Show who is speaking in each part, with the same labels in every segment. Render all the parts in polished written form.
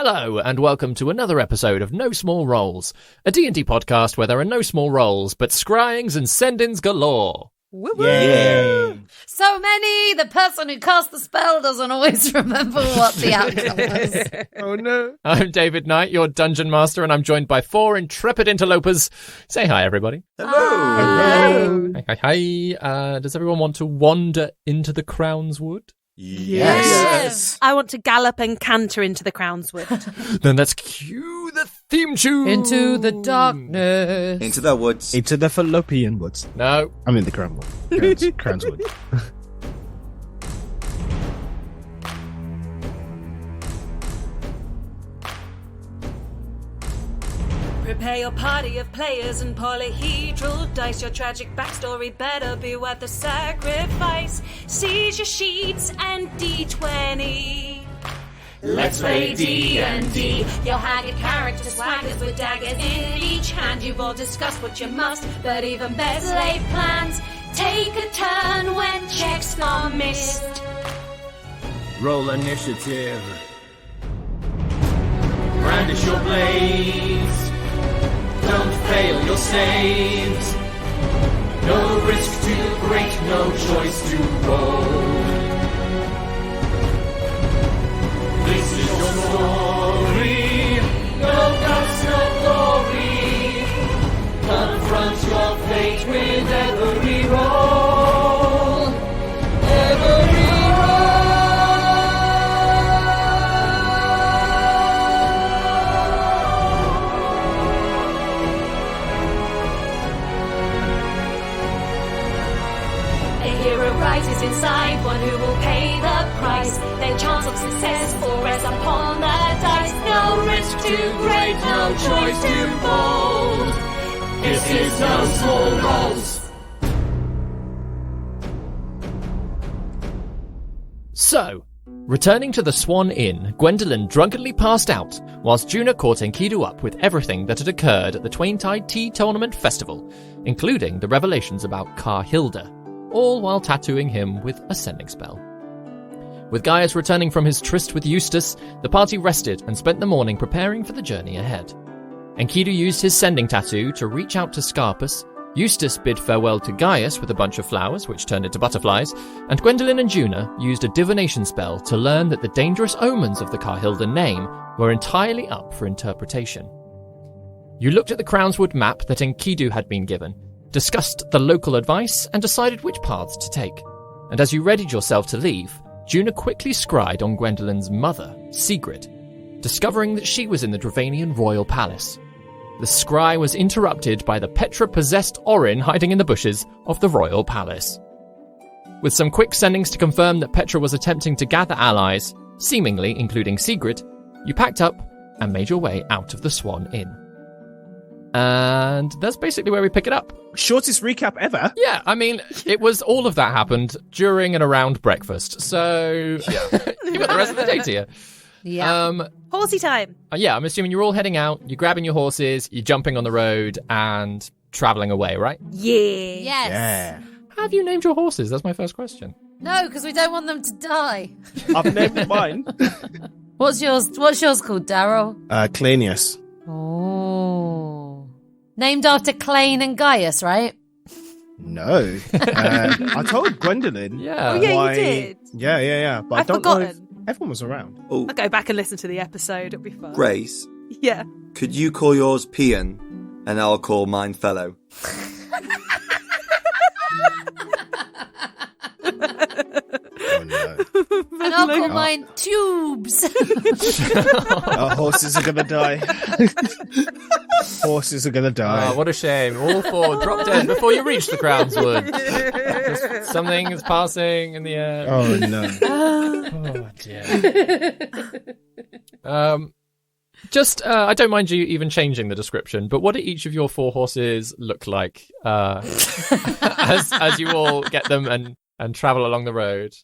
Speaker 1: Hello, and welcome to another episode of No Small Roles, a D&D podcast where there are no small roles, but scryings and send-ins galore.
Speaker 2: Woo-woo. Yay.
Speaker 3: So many, the person who cast the spell doesn't always remember what the outcome was.
Speaker 2: Oh no.
Speaker 1: I'm David Knight, your Dungeon Master, and I'm joined by 4 intrepid interlopers. Say hi, everybody.
Speaker 2: Hello.
Speaker 3: Hello.
Speaker 1: Hi. Does everyone want to wander into the Crownswood?
Speaker 3: Yes.
Speaker 2: I want to gallop and canter into the Crownswood.
Speaker 1: Then let's cue the theme tune.
Speaker 3: Into the darkness.
Speaker 4: Into the woods.
Speaker 5: Into the fallopian woods.
Speaker 1: No.
Speaker 5: I'm in the Crownswood. Crownswood.
Speaker 2: Prepare your party of players and polyhedral dice. Your tragic backstory better be worth the sacrifice. Seize your sheets and D20. Let's play D&D. Your haggard character swaggers with daggers in each hand. You've all discussed what you must, but even better laid plans. Take a turn when checks are missed.
Speaker 6: Roll initiative. Brandish your blades. Don't fail your saves. No risk too great, no choice to roll. This is your story. No guts, no glory. Confront your fate with every roll. Every
Speaker 2: rises inside, one who will pay the price. Their chance of success will rest upon the dice. No risk too great, no choice too bold. This is No Small Roles.
Speaker 1: So, returning to the Swan Inn, Gwendolyn drunkenly passed out, whilst Juna caught Enkidu up with everything that had occurred at the Twaintide Tea Tournament Festival, including the revelations about Carhilda, all while tattooing him with a sending spell. With Gaius returning from his tryst with Eustace, the party rested and spent the morning preparing for the journey ahead. Enkidu used his sending tattoo to reach out to Scarpus, Eustace bid farewell to Gaius with a bunch of flowers, which turned into butterflies, and Gwendolyn and Juna used a divination spell to learn that the dangerous omens of the Carhilda name were entirely up for interpretation. You looked at the Crownswood map that Enkidu had been given, discussed the local advice, and decided which paths to take. And as you readied yourself to leave, Juna quickly scried on Gwendolyn's mother, Sigrid, discovering that she was in the Dravanian royal palace. The scry was interrupted by the Petra-possessed Orin hiding in the bushes of the royal palace. With some quick sendings to confirm that Petra was attempting to gather allies, seemingly including Sigrid, you packed up and made your way out of the Swan Inn. And that's basically where we pick it up.
Speaker 5: Shortest recap ever.
Speaker 1: Yeah, I mean, it was all of that happened during and around breakfast. So, you got the rest of the day to you.
Speaker 3: Yeah.
Speaker 2: Horsey time.
Speaker 1: Yeah, I'm assuming you're all heading out, you're grabbing your horses, you're jumping on the road and travelling away, right?
Speaker 2: Yeah.
Speaker 3: Yes.
Speaker 5: Yeah.
Speaker 1: How have you named your horses? That's my first question.
Speaker 3: No, because we don't want them to die.
Speaker 5: I've named mine.
Speaker 3: What's yours called, Daryl?
Speaker 5: Clanius.
Speaker 3: Oh. Named after Clane and Gaius, right?
Speaker 5: No. I told Gwendolyn.
Speaker 1: Yeah.
Speaker 2: Oh, yeah,
Speaker 5: why...
Speaker 2: you did.
Speaker 5: Yeah. But I
Speaker 2: I've
Speaker 5: don't know if
Speaker 2: forgotten.
Speaker 5: everyone was around.
Speaker 4: Oh,
Speaker 2: I'll go back and listen to the episode. It'll be fun.
Speaker 4: Grace,
Speaker 2: Yeah.
Speaker 4: could you call yours Pian, and I'll call mine Fellow?
Speaker 5: Oh no.
Speaker 3: And I'll call mine Tubes.
Speaker 5: Our horses are gonna die. Horses are gonna die.
Speaker 1: Oh, what a shame. All 4 dropped dead before you reached the Crownswood. Just something is passing in the air.
Speaker 5: Oh no.
Speaker 1: Oh, dear. I don't mind you even changing the description, but what do each of your 4 horses look like as you all get them and travel along the road?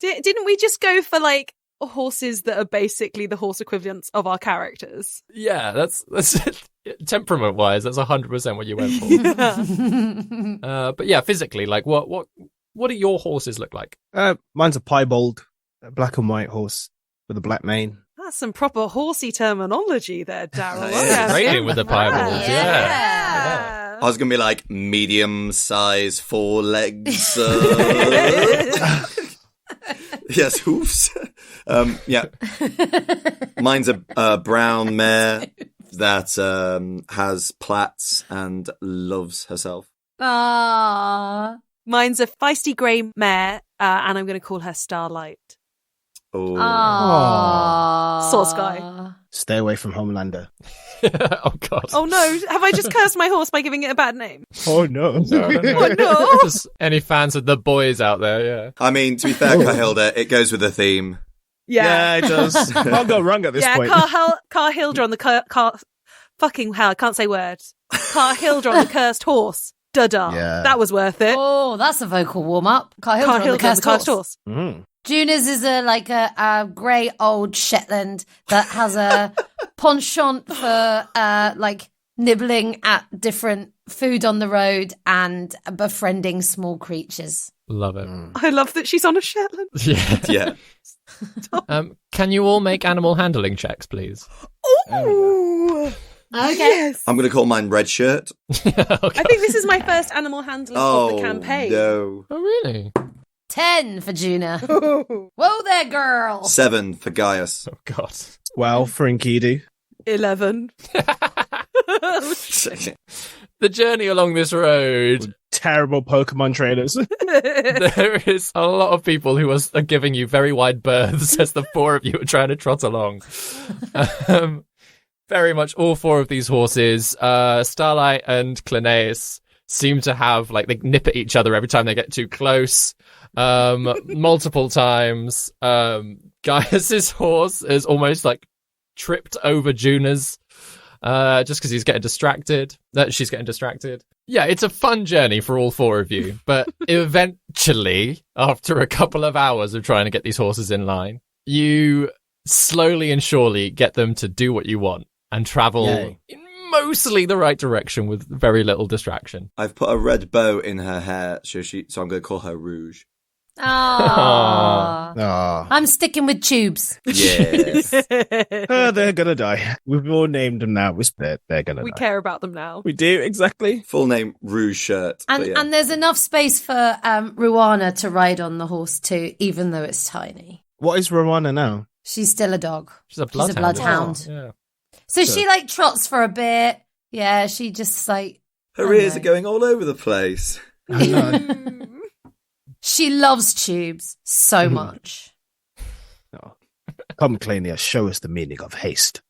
Speaker 2: Didn't we just go for like horses that are basically the horse equivalents of our characters?
Speaker 1: Yeah, that's temperament wise, that's 100% what you went for. But yeah, physically, like what do your horses look like?
Speaker 5: Mine's a piebald, a black and white horse with a black mane.
Speaker 7: That's some proper horsey terminology there, Daryl.
Speaker 4: Yeah.
Speaker 1: Breaking with the Bibles,
Speaker 3: Yeah.
Speaker 4: I was going to be like medium size 4 legs. Yes, hoofs. Yeah. Mine's a brown mare that has plaits and loves herself.
Speaker 3: Aww.
Speaker 7: Mine's a feisty grey mare, and I'm going to call her Starlight.
Speaker 4: Oh.
Speaker 3: Aww.
Speaker 7: Sauce guy.
Speaker 5: Stay away from Homelander.
Speaker 1: Oh, God.
Speaker 7: Oh no, have I just cursed my horse by giving it a bad name?
Speaker 5: Oh, no.
Speaker 7: Oh no!
Speaker 1: Just any fans of the boys out there, yeah.
Speaker 4: I mean, to be fair, Kahilda, it goes with the theme.
Speaker 5: Yeah, it does. Can't go wrong at this point.
Speaker 7: Carhilda on the fucking hell, I can't say words. Carhilda on the cursed horse. Da-da.
Speaker 5: Yeah.
Speaker 7: That was worth it.
Speaker 3: Oh, that's a vocal warm-up. Carhilda on the cursed horse. Juna's is a grey old Shetland that has a penchant for nibbling at different food on the road and befriending small creatures.
Speaker 1: Love it.
Speaker 7: I love that she's on a Shetland.
Speaker 1: Yeah.
Speaker 4: Yeah.
Speaker 1: Can you all make animal handling checks, please?
Speaker 7: Ooh.
Speaker 3: Okay.
Speaker 7: Yes.
Speaker 4: I'm going to call mine Red Shirt.
Speaker 7: I think this is my first animal handling of the campaign.
Speaker 4: No.
Speaker 1: Oh, really?
Speaker 3: 10 for Juna. Whoa there, girl.
Speaker 4: 7 for Gaius.
Speaker 1: Oh, God.
Speaker 5: 12 for Enkidu.
Speaker 7: 11.
Speaker 1: The journey along this road,
Speaker 5: Terrible Pokemon trainers.
Speaker 1: there is a lot of people who are giving you very wide berths as the 4 of you are trying to trot along. Very much all 4 of these horses, Starlight and Clinaeus, seem to have, they nip at each other every time they get too close. Multiple times. Gaius's horse is almost, tripped over Juna's. Just because she's getting distracted. Yeah, it's a fun journey for all 4 of you. But eventually, after a couple of hours of trying to get these horses in line, you slowly and surely get them to do what you want and travel in mostly the right direction with very little distraction.
Speaker 4: I've put a red bow in her hair, so I'm going to call her Rouge.
Speaker 3: Aww.
Speaker 5: Ah,
Speaker 3: I'm sticking with tubes.
Speaker 4: Yes.
Speaker 5: they're gonna die. We've all named them now. They're gonna
Speaker 7: We
Speaker 5: die.
Speaker 7: care about them now.
Speaker 5: We do, exactly.
Speaker 4: Full name Rouge Shirt.
Speaker 3: And, and there's enough space for Ruana to ride on the horse too, even though it's tiny.
Speaker 5: What is Rowana now?
Speaker 3: She's still a dog.
Speaker 1: She's a bloodhound.
Speaker 3: bloodhound.
Speaker 1: Yeah.
Speaker 3: So she trots for a bit. Yeah, she just
Speaker 4: her ears are going all over the place.
Speaker 5: I know.
Speaker 3: She loves tubes so much.
Speaker 5: Oh. Come, Clania, show us the meaning of haste.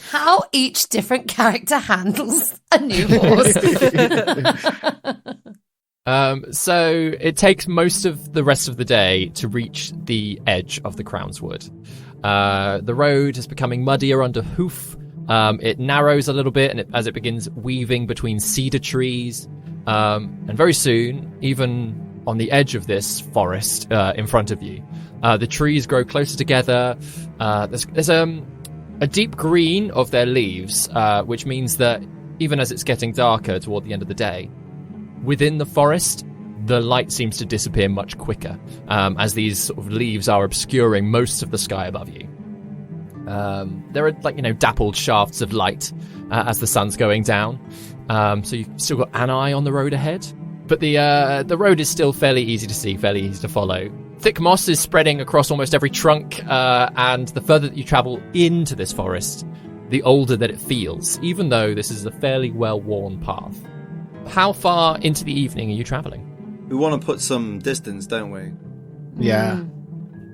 Speaker 3: How each different character handles a new horse.
Speaker 1: So it takes most of the rest of the day to reach the edge of the Crownswood. The road is becoming muddier under hoof. It narrows a little bit as it begins weaving between cedar trees. And very soon, even on the edge of this forest in front of you, the trees grow closer together. There's a deep green of their leaves, which means that even as it's getting darker toward the end of the day, within the forest, the light seems to disappear much quicker, as these sort of leaves are obscuring most of the sky above you. There are dappled shafts of light as the sun's going down. So you've still got an eye on the road ahead, but the road is still fairly easy to see, fairly easy to follow. Thick moss is spreading across almost every trunk, and the further that you travel into this forest, the older that it feels, even though this is a fairly well-worn path. How far into the evening are you traveling?
Speaker 4: We want to put some distance, don't we?
Speaker 5: Yeah.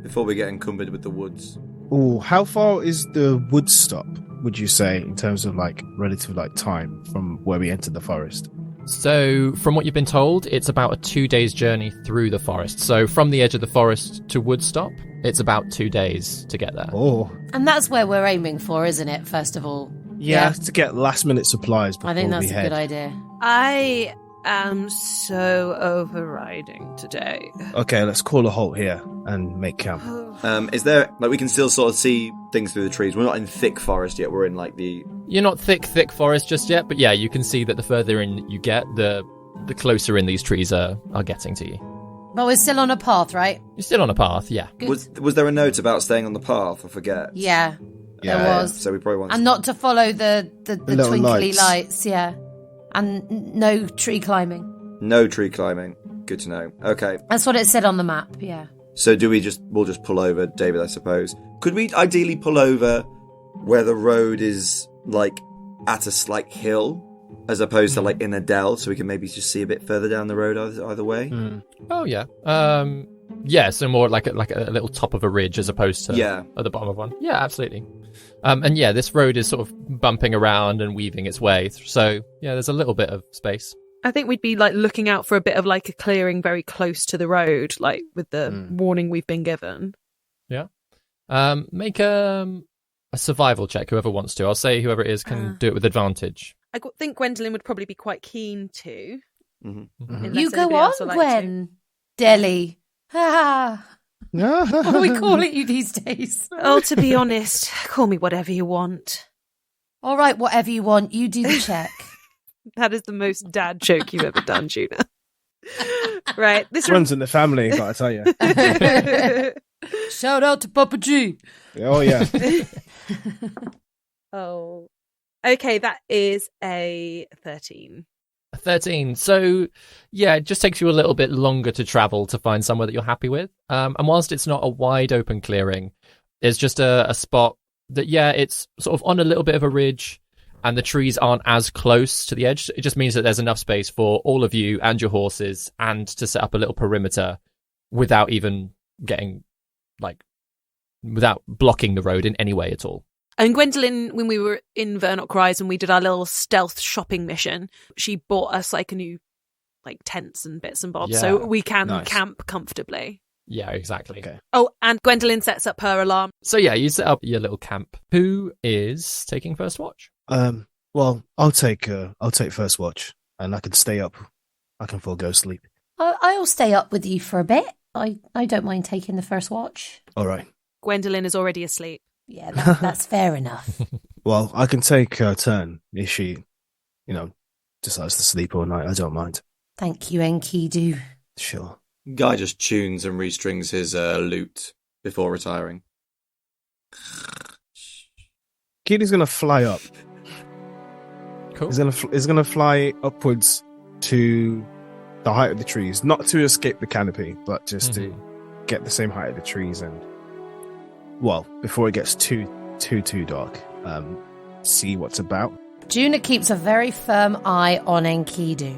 Speaker 4: Before we get encumbered with the woods.
Speaker 5: Oh, how far is the wood stop, would you say, in terms of relative time from where we entered the forest?
Speaker 1: So, from what you've been told, it's about a 2 days journey through the forest. So, from the edge of the forest to Woodstop, it's about 2 days to get there.
Speaker 5: Oh.
Speaker 3: And that's where we're aiming for, isn't it, first of all?
Speaker 5: Yeah, to get last minute supplies before
Speaker 3: I think that's
Speaker 5: we
Speaker 3: a
Speaker 5: head.
Speaker 3: good idea.
Speaker 7: I am so overriding today.
Speaker 5: Okay, let's call a halt here and make camp.
Speaker 4: Is there, we can still sort of see things through the trees. We're not in thick forest yet. We're in, the...
Speaker 1: You're not thick forest just yet, but yeah, you can see that the further in you get, the closer in these trees are getting to you.
Speaker 3: But we're still on a path, right?
Speaker 1: You're still on a path, yeah.
Speaker 3: Good.
Speaker 4: Was there a note about staying on the path? I forget.
Speaker 3: Yeah, there was.
Speaker 4: So we probably want
Speaker 3: And not to follow the twinkly
Speaker 5: lights.
Speaker 3: lights, yeah. And no tree climbing.
Speaker 4: no tree climbing. Good to know. Okay.
Speaker 3: That's what it said on the map, yeah.
Speaker 4: So we'll just pull over, David, I suppose. Could we ideally pull over where the road is, like, at a slight hill, as opposed to, like, in a dell, so we can maybe just see a bit further down the road either way?
Speaker 1: Oh, yeah. Yeah, so more like a little top of a ridge as opposed to at the bottom of one. Yeah, absolutely. And yeah, this road is sort of bumping around and weaving its way. So, yeah, there's a little bit of space.
Speaker 7: I think we'd be like looking out for a bit of like a clearing very close to the road, like with the warning we've been given.
Speaker 1: Yeah. Make a survival check, whoever wants to. I'll say whoever it is can do it with advantage.
Speaker 7: I think Gwendolyn would probably be quite keen to.
Speaker 4: Mm-hmm.
Speaker 3: You go on, Gwen. Deli. What are we calling you these days?
Speaker 7: Oh, to be honest, call me whatever you want.
Speaker 3: All right, whatever you want. You do the check.
Speaker 7: That is the most dad joke you've ever done, Juna. Right. This
Speaker 5: runs in the family, gotta tell you.
Speaker 3: Shout out to Papa G.
Speaker 5: Oh, yeah.
Speaker 7: Oh. Okay, that is a 13.
Speaker 1: 13. So, yeah, it just takes you a little bit longer to travel to find somewhere that you're happy with. And whilst it's not a wide open clearing, it's just a spot that, yeah, it's sort of on a little bit of a ridge and the trees aren't as close to the edge. It just means that there's enough space for all of you and your horses and to set up a little perimeter without even without blocking the road in any way at all.
Speaker 7: And Gwendolyn, when we were in Vernock Rise and we did our little stealth shopping mission, she bought us like a new tents and bits and bobs, so we can camp comfortably.
Speaker 1: Yeah, exactly.
Speaker 5: Okay.
Speaker 7: Oh, and Gwendolyn sets up her alarm.
Speaker 1: So yeah, you set up your little camp. Who is taking first watch?
Speaker 5: Well, I'll take first watch, and I can stay up. I can forego sleep.
Speaker 3: I'll stay up with you for a bit. I don't mind taking the first watch.
Speaker 5: All right.
Speaker 7: Gwendolyn is already asleep.
Speaker 3: Yeah, that's fair enough.
Speaker 5: Well, I can take her turn if she, decides to sleep all night. I don't mind.
Speaker 3: Thank you, Enkidu.
Speaker 5: Sure.
Speaker 4: Guy just tunes and restrings his lute before retiring.
Speaker 5: Kidi's gonna fly up.
Speaker 1: Cool.
Speaker 5: He's gonna fly upwards to the height of the trees, not to escape the canopy, but just to get the same height of the trees and, well, before it gets too dark, see what's about.
Speaker 3: Juna keeps a very firm eye on Enkidu.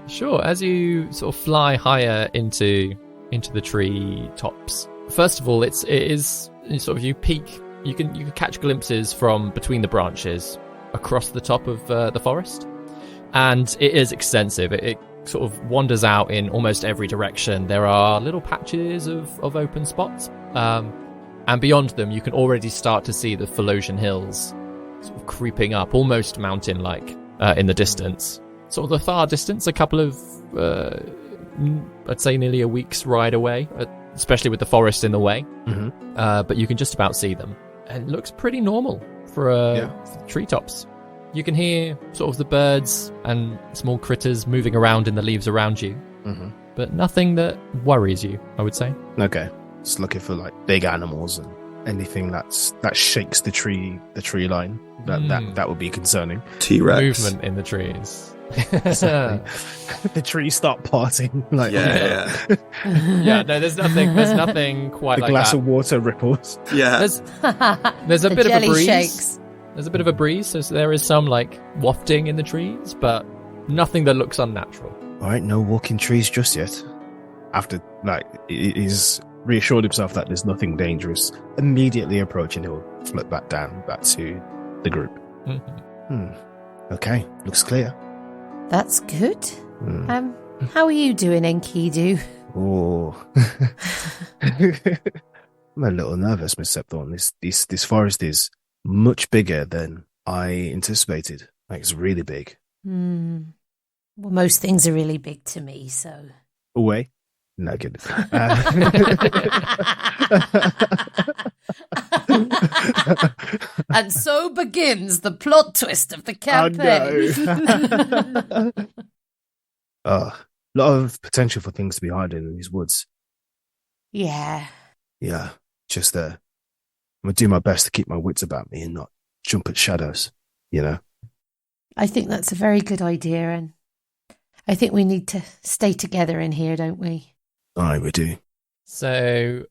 Speaker 1: Sure. As you sort of fly higher into the tree tops, first of all, it is sort of you peek. You can catch glimpses from between the branches across the top of the forest, and it is extensive. It sort of wanders out in almost every direction. There are little patches of open spots, and beyond them, you can already start to see the Philosian hills sort of creeping up, almost mountain-like in the distance. Sort of the far distance, a couple of, I'd say nearly a week's ride away, especially with the forest in the way. Mm-hmm. But you can just about see them. And it looks pretty normal for treetops. You can hear sort of the birds and small critters moving around in the leaves around you, but nothing that worries you, I would say.
Speaker 5: Okay, just looking for big animals and anything that shakes the tree line. That would be concerning.
Speaker 4: T-Rex
Speaker 1: movement in the trees.
Speaker 5: The trees start parting.
Speaker 1: Yeah. No, there's nothing quite like that.
Speaker 5: The glass of water ripples.
Speaker 4: Yeah,
Speaker 1: there's a bit of a breeze.
Speaker 3: Shakes.
Speaker 1: There's a bit of a breeze, so there is some wafting in the trees, but nothing that looks unnatural.
Speaker 5: All right, no walking trees just yet. After he's reassured himself that there's nothing dangerous, immediately approaching, he'll flip back to the group. Okay, looks clear.
Speaker 3: That's good. How are you doing, Enkidu?
Speaker 5: Oh, I'm a little nervous, Miss Septhorn. This forest is much bigger than I anticipated. It's really big.
Speaker 3: Well, most things are really big to me, so.
Speaker 5: Away? No, good.
Speaker 3: And so begins the plot twist of the campaign.
Speaker 5: Oh, no. lot of potential for things to be hiding in these woods.
Speaker 3: Yeah.
Speaker 5: Yeah, just I'm gonna do my best to keep my wits about me and not jump at shadows, you know?
Speaker 3: I think that's a very good idea, and I think we need to stay together in here, don't we?
Speaker 5: Aye, we do.
Speaker 1: So,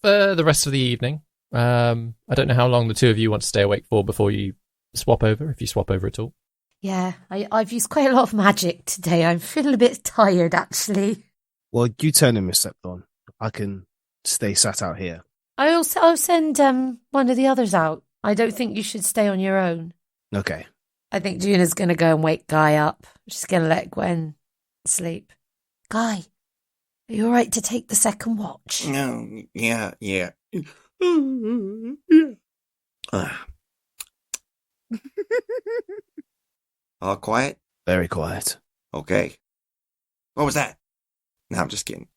Speaker 1: for the rest of the evening, I don't know how long the two of you want to stay awake for before you swap over, if you swap over at all.
Speaker 3: Yeah, I've used quite a lot of magic today. I'm feeling a bit tired, actually.
Speaker 5: Well, you turn in, Miss Septon. I can stay sat out here.
Speaker 3: I'll send one of the others out. I don't think you should stay on your own.
Speaker 5: Okay.
Speaker 3: I think Juna's going to go and wake Guy up. She's going to let Gwen sleep. Guy, are you all right to take the second watch?
Speaker 4: No, yeah. All quiet?
Speaker 5: Very quiet.
Speaker 4: Okay. What was that? No, I'm just kidding.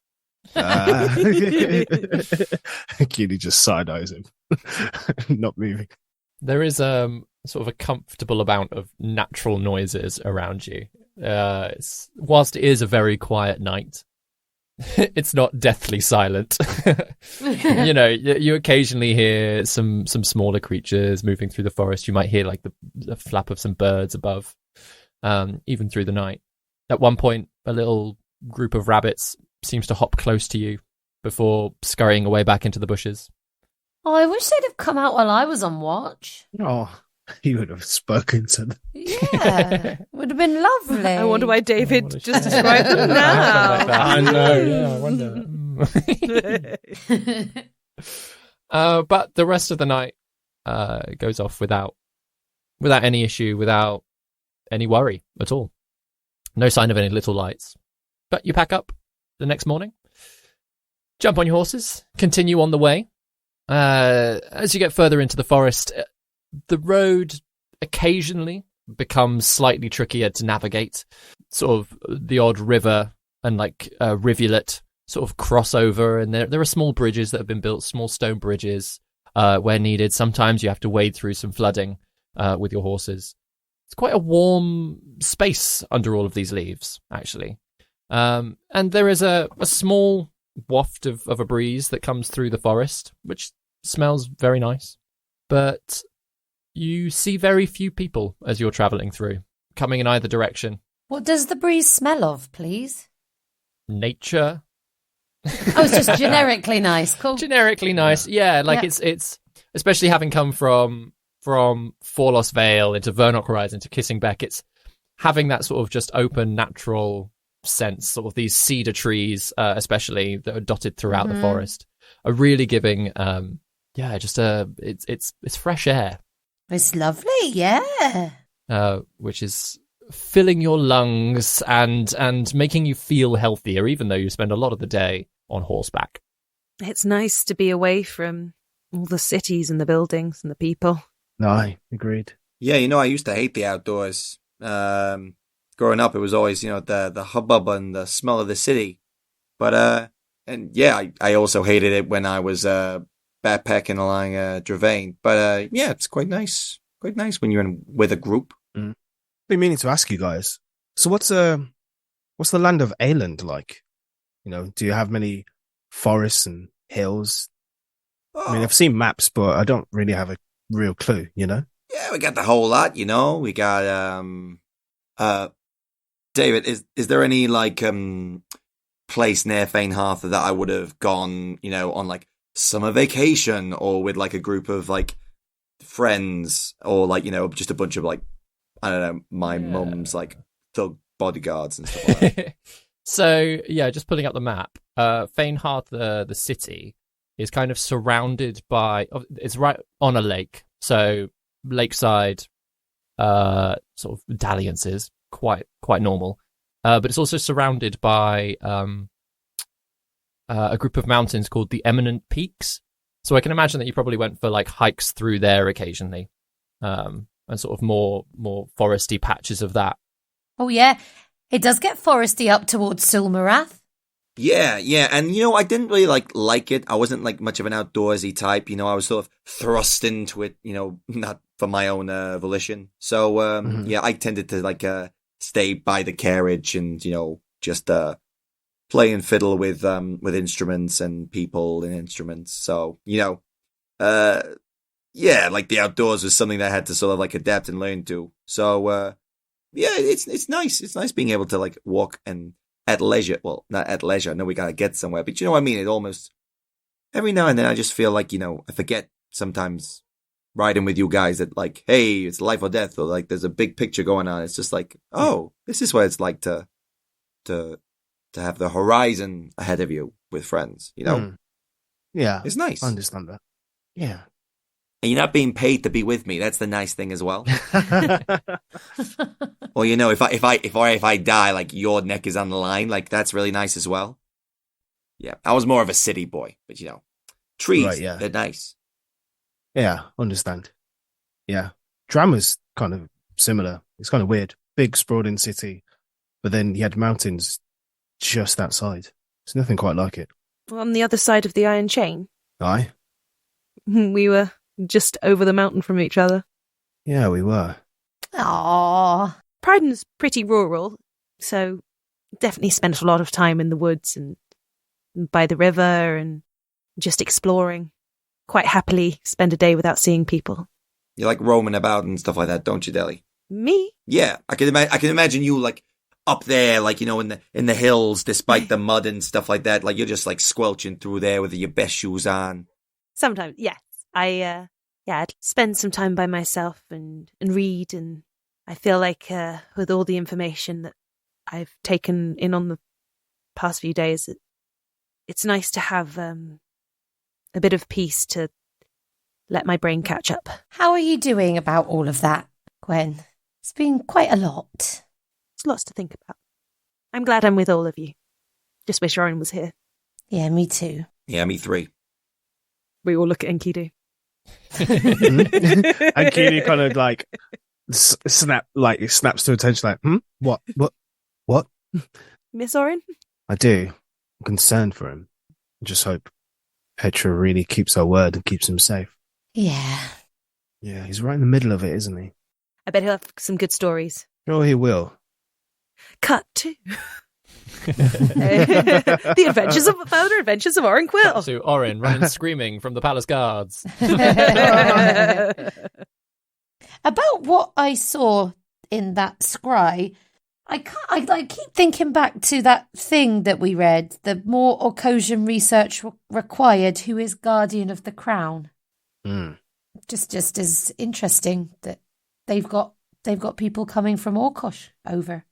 Speaker 5: Keely just side-eyes him, not moving.
Speaker 1: There is sort of a comfortable amount of natural noises around you. Whilst it is a very quiet night, it's not deathly silent. You know, you occasionally hear some smaller creatures moving through the forest. You might hear like the flap of some birds above, even through the night. At one point, a little group of rabbits seems to hop close to you before scurrying away back into the bushes.
Speaker 3: Oh, I wish they'd have come out while I was on watch.
Speaker 5: Oh, he would have spoken to them.
Speaker 3: Yeah, would have been lovely.
Speaker 7: I wonder why David just described them now.
Speaker 5: I know.
Speaker 1: Yeah, I wonder. But the rest of the night goes off without any issue, without any worry at all. No sign of any little lights. But you pack up the next morning, jump on your horses, continue on the way. As you get further into the forest, the road occasionally becomes slightly trickier to navigate. Sort of the odd river and like a rivulet sort of crossover, and there are small bridges that have been built, small stone bridges where needed. Sometimes you have to wade through some flooding with your horses. It's quite a warm space under all of these leaves, actually. And there is a small waft of a breeze that comes through the forest, which smells very nice. But you see very few people as you're travelling through, coming in either direction.
Speaker 3: What does the breeze smell of, please?
Speaker 1: Nature.
Speaker 3: Oh, it's just generically nice. Cool.
Speaker 1: Generically nice, yeah. Like yeah. It's especially having come from Forlos Vale into Vernok Rise into Kissing Beck. It's having that sort of just open, natural sense. Sort of these cedar trees, especially that are dotted throughout the forest, are really giving, it's fresh air.
Speaker 3: It's lovely, yeah.
Speaker 1: Which is filling your lungs and making you feel healthier, even though you spend a lot of the day on horseback.
Speaker 7: It's nice to be away from all the cities and the buildings and the people.
Speaker 5: No, I agreed.
Speaker 4: Yeah, I used to hate the outdoors. Growing up, it was always, the hubbub and the smell of the city. But, I also hated it when I was backpacking along Dravain. But, it's quite nice. Quite nice when you're with a group.
Speaker 5: Mm. I've been meaning to ask you guys. So what's the land of Aeland like? Do you have many forests and hills? I mean, I've seen maps, but I don't really have a real clue,
Speaker 4: Yeah, we got the whole lot, We got, David, is there any, place near Fainhearth that I would have gone, on, summer vacation or with, a group of, friends or, just a bunch of, I don't know, my mum's, thug bodyguards and stuff like that?
Speaker 1: So, yeah, just putting up the map, Fainhearth, the city, is kind of surrounded by... It's right on a lake, so lakeside sort of dalliances, quite normal. But it's also surrounded by a group of mountains called the Eminent Peaks. So I can imagine that you probably went for hikes through there occasionally, and sort of more foresty patches of that.
Speaker 3: Oh yeah, it does get foresty up towards Sulmarath.
Speaker 4: Yeah, and I didn't really like it. I wasn't much of an outdoorsy type. I was sort of thrust into it. Not for my own volition. So I tended to stay by the carriage and just playing fiddle with instruments and people and instruments. So, yeah, like the outdoors was something that I had to sort of like adapt and learn to. So, yeah, it's nice. It's nice being able to like walk and at leisure. Well, not at leisure. I know we got to get somewhere, but you know what I mean? It almost, every now and then I just feel like, I forget sometimes riding with you guys that like, hey, it's life or death, or like there's a big picture going on. It's just like, oh, this is what it's like to have the horizon ahead of you with friends,
Speaker 5: Yeah.
Speaker 4: It's nice.
Speaker 5: I understand that. Yeah.
Speaker 4: And you're not being paid to be with me. That's the nice thing as well. Or if I die, like your neck is on the line, like that's really nice as well. Yeah, I was more of a city boy, but trees, right, yeah. They're nice.
Speaker 5: Yeah, understand. Yeah, Drama's kind of similar. It's kind of weird. Big sprawling city, but then you had mountains just outside. It's nothing quite like it.
Speaker 7: On the other side of the Iron Chain.
Speaker 5: Aye.
Speaker 7: We were just over the mountain from each other.
Speaker 5: Yeah, we were.
Speaker 3: Aww.
Speaker 7: Pryden's pretty rural, so definitely spent a lot of time in the woods and by the river and just exploring. Quite happily spend a day without seeing people.
Speaker 4: You like roaming about and stuff like that, don't you, Deli?
Speaker 7: Me?
Speaker 4: Yeah, I can imagine you like up there, like in the hills, despite the mud and stuff like that. Like you're just like squelching through there with your best shoes on.
Speaker 7: Sometimes, yes. I'd spend some time by myself and read, and I feel like with all the information that I've taken in on the past few days, it's nice to have a bit of peace to let my brain catch up.
Speaker 3: How are you doing about all of that, Gwen? It's been quite a lot.
Speaker 7: It's lots to think about. I'm glad I'm with all of you. Just wish Oren was here.
Speaker 3: Yeah, me too.
Speaker 4: Yeah, me three.
Speaker 7: We all look at Enkidu.
Speaker 5: Enkidu kind of like snaps to attention like, What?
Speaker 7: Miss Oren?
Speaker 5: I do. I'm concerned for him. I just hope Petra really keeps her word and keeps him safe.
Speaker 3: Yeah.
Speaker 5: Yeah, he's right in the middle of it, isn't he?
Speaker 7: I bet he'll have some good stories.
Speaker 5: Sure he will.
Speaker 7: Cut to the further adventures of Oren Quill.
Speaker 1: Cut to Oren running screaming from the palace guards.
Speaker 3: About what I saw in that scry, I keep thinking back to that thing that we read, the more Orcosian research required, who is guardian of the crown. Just as interesting that they've got people coming from Orkosh over.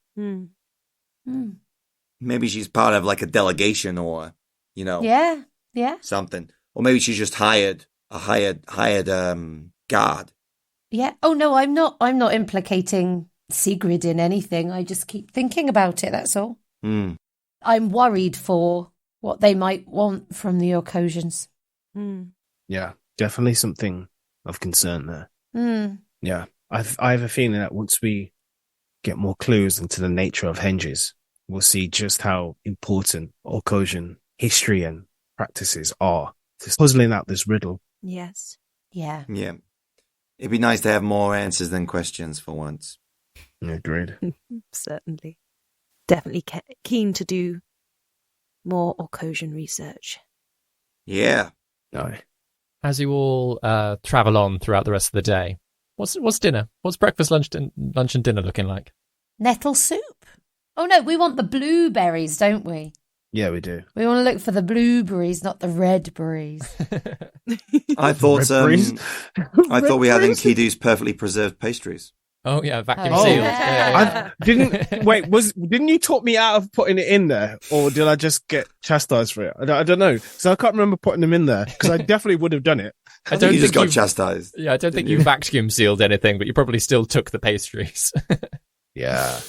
Speaker 4: Maybe she's part of like a delegation or,
Speaker 3: Yeah.
Speaker 4: something. Or maybe she's just hired guard.
Speaker 3: Yeah. Oh no, I'm not implicating Sigrid in anything. I just keep thinking about it, that's all. I'm worried for what they might want from the Orcosians.
Speaker 5: Yeah, definitely something of concern there. Yeah, I have a feeling that once we get more clues into the nature of henges, we'll see just how important Orcosian history and practices are to puzzling out this riddle.
Speaker 7: Yes.
Speaker 3: Yeah.
Speaker 4: Yeah. It'd be nice to have more answers than questions for once.
Speaker 5: Agreed.
Speaker 7: Certainly. Definitely keen to do more Orcosian research.
Speaker 4: Yeah.
Speaker 5: No.
Speaker 1: As you all travel on throughout the rest of the day, what's dinner? What's breakfast, lunch, and dinner looking like?
Speaker 3: Nettle soup. Oh no, we want the blueberries, don't we?
Speaker 5: Yeah, we do.
Speaker 3: We want to look for the blueberries, not the red berries.
Speaker 4: I thought we had Enkidu's perfectly preserved pastries.
Speaker 1: Oh yeah, vacuum sealed. Yeah.
Speaker 5: Didn't you talk me out of putting it in there, or did I just get chastised for it? I don't know. So I can't remember putting them in there because I definitely would have done it.
Speaker 4: I don't think you just got chastised.
Speaker 1: Yeah, I don't think you vacuum sealed anything, but you probably still took the pastries.
Speaker 5: Yeah.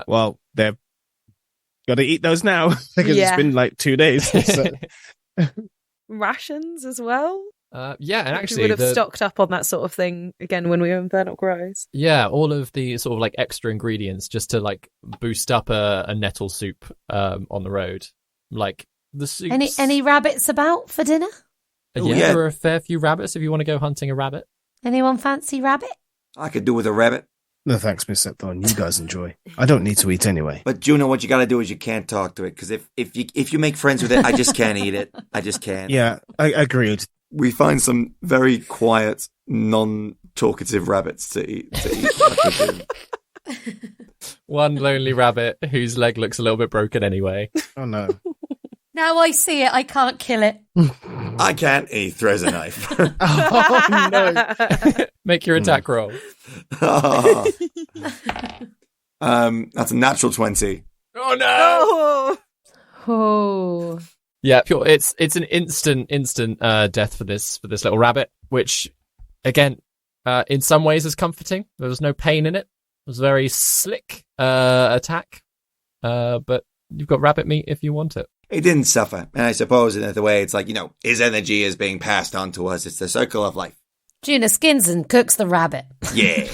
Speaker 5: Well, they've got to eat those now because it's been like 2 days. So.
Speaker 7: Rations as well.
Speaker 1: Yeah, and actually
Speaker 7: we would have stocked up on that sort of thing again when we were in Vernal Rise.
Speaker 1: Yeah, all of the sort of like extra ingredients just to like boost up a nettle soup on the road, like the soups.
Speaker 3: Any rabbits about for dinner?
Speaker 1: There are a fair few rabbits if you want to go hunting a rabbit.
Speaker 3: Anyone fancy rabbit?
Speaker 4: I could do with a rabbit.
Speaker 5: No thanks, Miss Septhorn. You guys enjoy. I don't need to eat anyway.
Speaker 4: But Juno, what you got to do is you can't talk to it, because if you make friends with it, I just can't eat it. I just can't.
Speaker 5: Yeah, I agreed.
Speaker 4: We find some very quiet, non-talkative rabbits to eat.
Speaker 1: One lonely rabbit whose leg looks a little bit broken anyway.
Speaker 5: Oh no.
Speaker 3: Now I see it, I can't kill it.
Speaker 4: I can't. He throws a knife.
Speaker 5: Oh no.
Speaker 1: Make your attack roll.
Speaker 4: That's a natural 20.
Speaker 1: Oh no!
Speaker 3: Oh.
Speaker 1: Yeah, it's an instant death for this little rabbit, which again, in some ways is comforting. There was no pain in it. It was a very slick attack, but you've got rabbit meat if you want it.
Speaker 4: He didn't suffer, and I suppose in the way it's like, his energy is being passed on to us. It's the circle of life.
Speaker 3: Juna skins and cooks the rabbit.
Speaker 4: Yeah.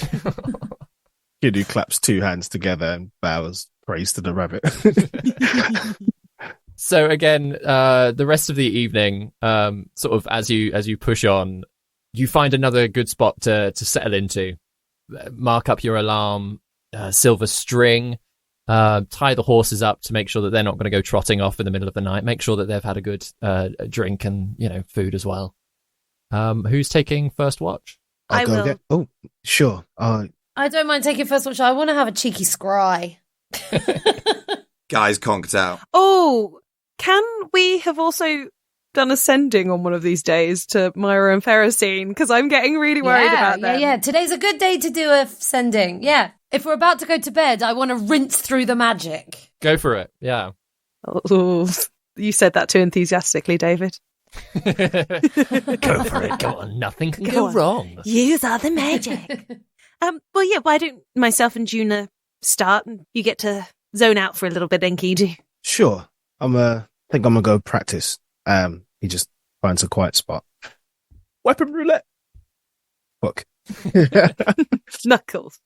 Speaker 5: Kidu claps two hands together and bows praise to the rabbit.
Speaker 1: So again, the rest of the evening, sort of as you push on, you find another good spot to settle into. Mark up your alarm, silver string, tie the horses up to make sure that they're not going to go trotting off in the middle of the night. Make sure that they've had a good drink and food as well. Who's taking first watch?
Speaker 7: I will.
Speaker 5: Oh, sure.
Speaker 3: I don't mind taking first watch. I want to have a cheeky scry.
Speaker 4: Guys conked out.
Speaker 7: Oh, can we have also done a sending on one of these days to Myra and Ferrocene? Because I'm getting really worried about them.
Speaker 3: Yeah. Today's a good day to do a sending. Yeah. If we're about to go to bed, I want to rinse through the magic.
Speaker 1: Go for it. Yeah.
Speaker 7: Oh, you said that too enthusiastically, David.
Speaker 1: Go for it. Go on. Nothing can go wrong.
Speaker 7: Use all the magic. Well, yeah. Why don't myself and Juna start, and you get to zone out for a little bit, then Kidu.
Speaker 5: Sure. I think I'm gonna go practice. He just finds a quiet spot. Weapon roulette. Fuck.
Speaker 7: Knuckles.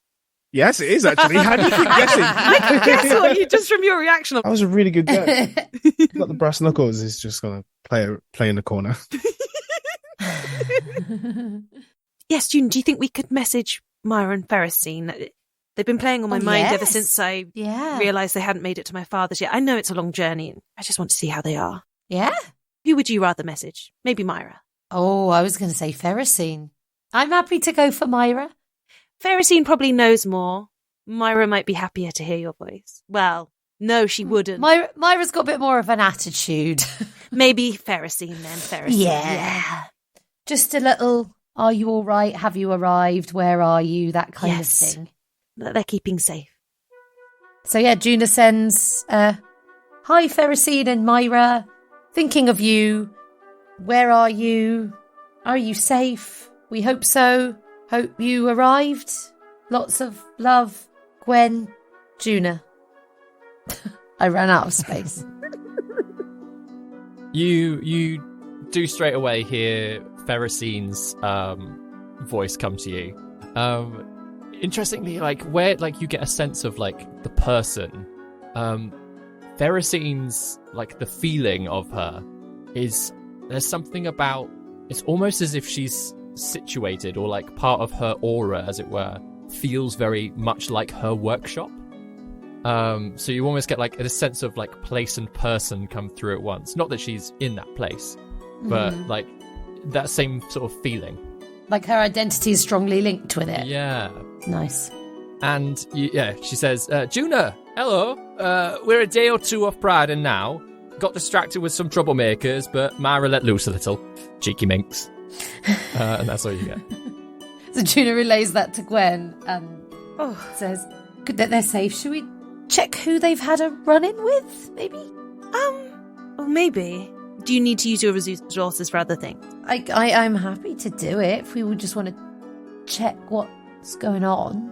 Speaker 5: Yes, it is actually. How do you keep guessing?
Speaker 7: I can guess what you just from your reaction.
Speaker 5: That was a really good guess. Got the brass knuckles. He's just gonna play in the corner.
Speaker 7: Yes, June. Do you think we could message Myra and Ferrocene? They've been playing on my mind ever since I realised they hadn't made it to my father's yet. I know it's a long journey, and I just want to see how they are.
Speaker 3: Yeah.
Speaker 7: Who would you rather message? Maybe Myra.
Speaker 3: Oh, I was going to say Ferrocene. I'm happy to go for Myra.
Speaker 7: Ferrocene probably knows more. Myra might be happier to hear your voice. Well, no, she wouldn't.
Speaker 3: Myra's got a bit more of an attitude.
Speaker 7: Maybe Ferrocene then. Ferrocene.
Speaker 3: Yeah. Just a little, are you all right? Have you arrived? Where are you? That kind of thing.
Speaker 7: They're keeping safe.
Speaker 3: So yeah, Juna sends, hi Ferrocene and Myra. Thinking of you. Where are you? Are you safe? We hope so. Hope you arrived. Lots of love. Gwen. Juna. I ran out of space.
Speaker 1: You do straight away hear Ferrocene's voice come to you. Interestingly, where you get a sense of the person. Ferrocene's the feeling of her is there's something about it's almost as if she's situated or part of her aura, as it were, feels very much like her workshop. So you almost get a sense of place and person come through at once. Not that she's in that place, but that same sort of feeling.
Speaker 3: Like her identity is strongly linked with it.
Speaker 1: Yeah.
Speaker 3: Nice.
Speaker 1: And she says, Juna, hello. We're a day or two off Pride now. Got distracted with some troublemakers, but Myra let loose a little. Cheeky minx. And that's all you get.
Speaker 3: So Juna relays that to Gwen and says, good that they're safe. Should we check who they've had a run-in with, maybe?
Speaker 7: Well, maybe. Do you need to use your resources for other things?
Speaker 3: I'm happy to do it if we would just want to check what's going on.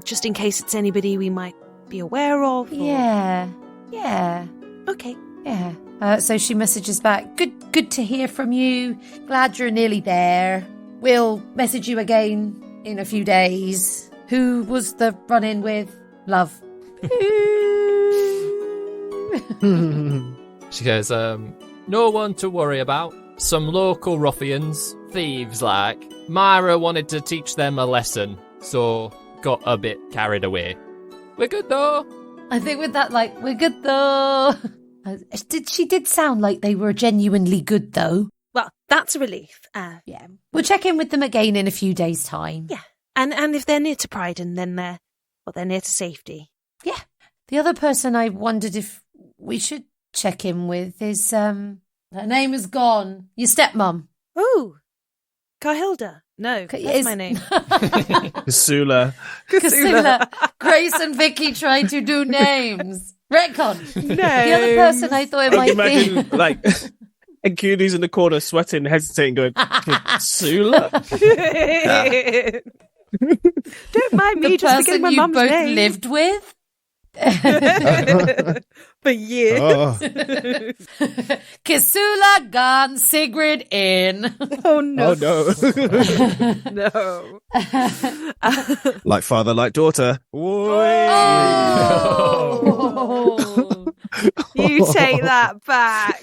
Speaker 7: Just in case it's anybody we might be aware of? Or...
Speaker 3: Yeah.
Speaker 7: Okay.
Speaker 3: Yeah. So she messages back, good to hear from you. Glad you're nearly there. We'll message you again in a few days. Who was the run-in with? Love.
Speaker 1: She goes, no one to worry about. Some local ruffians, thieves Myra wanted to teach them a lesson. So, got a bit carried away. We're good though.
Speaker 3: I think with that, like, we're good though. She did sound like they were genuinely good though.
Speaker 7: Well, that's a relief.
Speaker 3: Yeah. We'll check in with them again in a few days' time.
Speaker 7: Yeah. And if they're near to Pryden, then they're near to safety.
Speaker 3: Yeah. The other person I wondered if we should check in with is, her name is gone. Your stepmom.
Speaker 7: Oh, Carhilda. No, that's my name.
Speaker 5: Kasula.
Speaker 3: Grace and Vicky tried to do names. Retcon.
Speaker 7: No.
Speaker 3: The other person I thought it might be.
Speaker 5: Like, and Cooney's in the corner sweating, hesitating, going, Kasula?
Speaker 7: Don't mind me,
Speaker 3: The
Speaker 7: just forgetting
Speaker 3: person
Speaker 7: my
Speaker 3: you
Speaker 7: mum's
Speaker 3: both
Speaker 7: name.
Speaker 3: lived with?
Speaker 7: For years.
Speaker 5: Oh.
Speaker 3: Kisula gone, Sigrid in.
Speaker 7: Oh, no.
Speaker 5: Oh, no.
Speaker 7: No.
Speaker 5: Like father, like daughter.
Speaker 3: Oh.
Speaker 7: You take that back.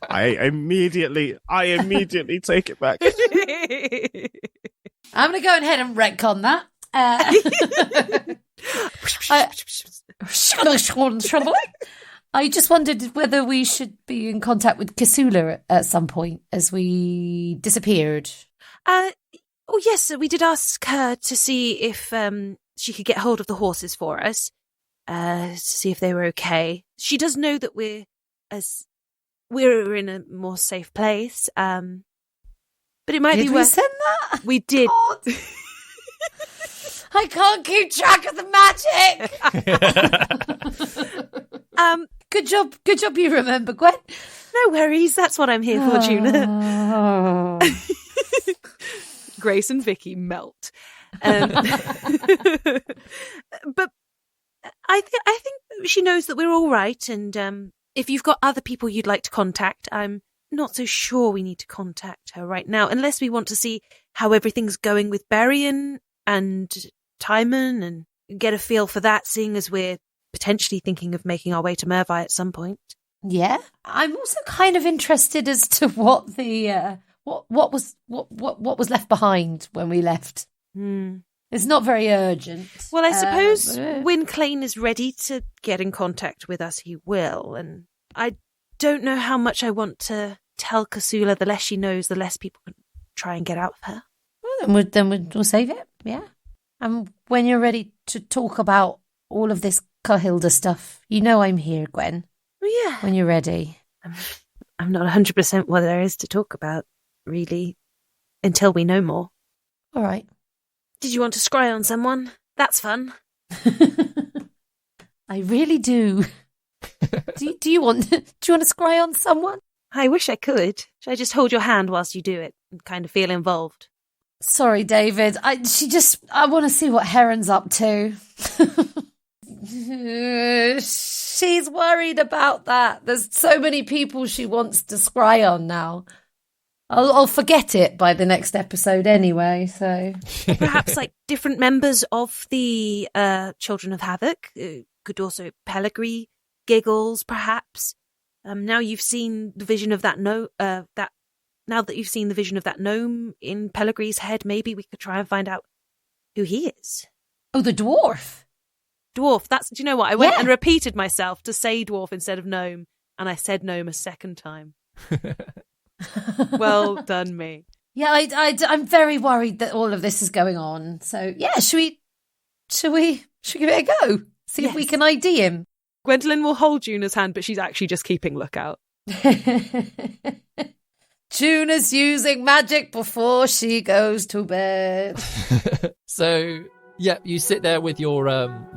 Speaker 5: I immediately take it back.
Speaker 3: I'm going to go ahead and retcon that. I just wondered whether we should be in contact with Kisula at some point as we disappeared.
Speaker 7: Oh, yes, we did ask her to see if she could get hold of the horses for us, to see if they were okay. She does know that we're in a more safe place, but it might be worth...
Speaker 3: Did we send that?
Speaker 7: We did.
Speaker 3: God. I can't keep track of the magic. Good job you remember, Gwen.
Speaker 7: No worries, that's what I'm here for, Juna. Grace and Vicky melt. But I think she knows that we're all right, and if you've got other people you'd like to contact, I'm not so sure we need to contact her right now, unless we want to see how everything's going with Berrien and Timon and get a feel for that, seeing as we're potentially thinking of making our way to Mervi at some point.
Speaker 3: Yeah, I'm also kind of interested as to what the what was left behind when we left. It's not very urgent.
Speaker 7: Well, I suppose when Klain is ready to get in contact with us, he will. And I don't know how much I want to tell Kasula. The less she knows, the less people can try and get out of her.
Speaker 3: Well, then we'll save it. Yeah. And when you're ready to talk about all of this Carhilda stuff, you know I'm here, Gwen.
Speaker 7: Yeah.
Speaker 3: When you're ready.
Speaker 7: I'm not 100% what there is to talk about, really, until we know more.
Speaker 3: All right.
Speaker 7: Did you want to scry on someone? That's fun.
Speaker 3: I really do. Do you want to scry on someone?
Speaker 7: I wish I could. Should I just hold your hand whilst you do it and kind of feel involved?
Speaker 3: Sorry, David. I want to see what Heron's up to. She's worried about that. There's so many people she wants to scry on now. I'll forget it by the next episode anyway, so...
Speaker 7: Perhaps, like, different members of the Children of Havoc. Could also Pellegrini, Giggles, perhaps. Now you've seen the vision of that now that you've seen the vision of that gnome in Pellegrini's head, maybe we could try and find out who he is.
Speaker 3: Oh, the dwarf.
Speaker 7: Dwarf, do you know what? I went and repeated myself to say dwarf instead of gnome, and I said gnome a second time. Well done, me.
Speaker 3: Yeah, I'm very worried that all of this is going on. So, yeah, should we give it a go? See if we can ID him.
Speaker 7: Gwendolyn will hold Juna's hand, but she's actually just keeping lookout.
Speaker 3: Juna's using magic before she goes to bed.
Speaker 1: So, yeah, you sit there with your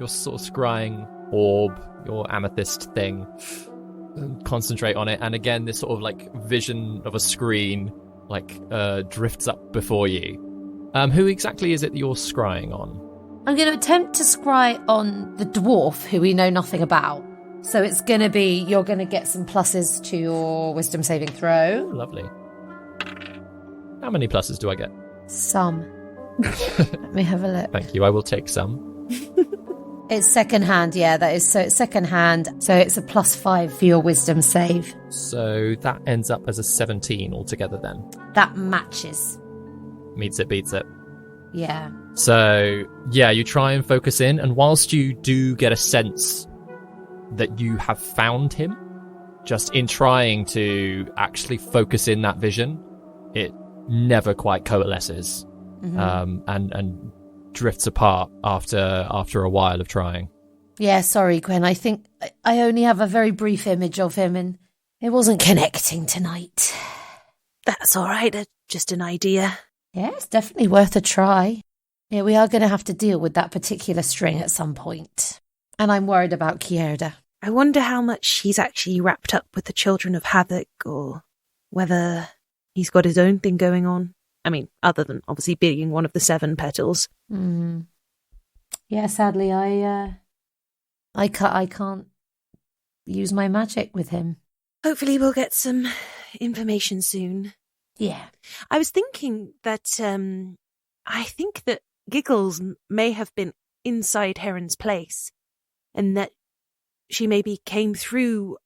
Speaker 1: sort of scrying orb, your amethyst thing, and concentrate on it, and again, this sort of like vision of a screen drifts up before you. Who exactly is it that you're scrying on?
Speaker 3: I'm going to attempt to scry on the dwarf, who we know nothing about. So it's going to be, you're going to get some pluses to your wisdom saving throw.
Speaker 1: Oh, lovely. How many pluses do I get?
Speaker 3: Some. Let me have a look.
Speaker 1: Thank you, I will take some.
Speaker 3: It's second hand, yeah, that is. So it's second hand, so it's a +5 for your wisdom save.
Speaker 1: So that ends up as a 17 altogether then.
Speaker 3: That matches.
Speaker 1: Meets it, beats it.
Speaker 3: Yeah.
Speaker 1: So, yeah, you try and focus in, and whilst you do get a sense that you have found him, just in trying to actually focus in that vision, it never quite coalesces, and drifts apart after a while of trying.
Speaker 3: Yeah, sorry, Gwen. I think I only have a very brief image of him, and it wasn't connecting tonight.
Speaker 7: That's all right. Just an idea.
Speaker 3: Yeah, it's definitely worth a try. Yeah, we are going to have to deal with that particular string at some point. And I'm worried about Kierda.
Speaker 7: I wonder how much he's actually wrapped up with the Children of Havoc, or whether he's got his own thing going on. I mean, other than obviously being one of the 7 petals.
Speaker 3: Yeah, sadly, I can't use my magic with him.
Speaker 7: Hopefully we'll get some information soon.
Speaker 3: Yeah.
Speaker 7: I was thinking that I think that Giggles may have been inside Heron's place, and that she maybe came through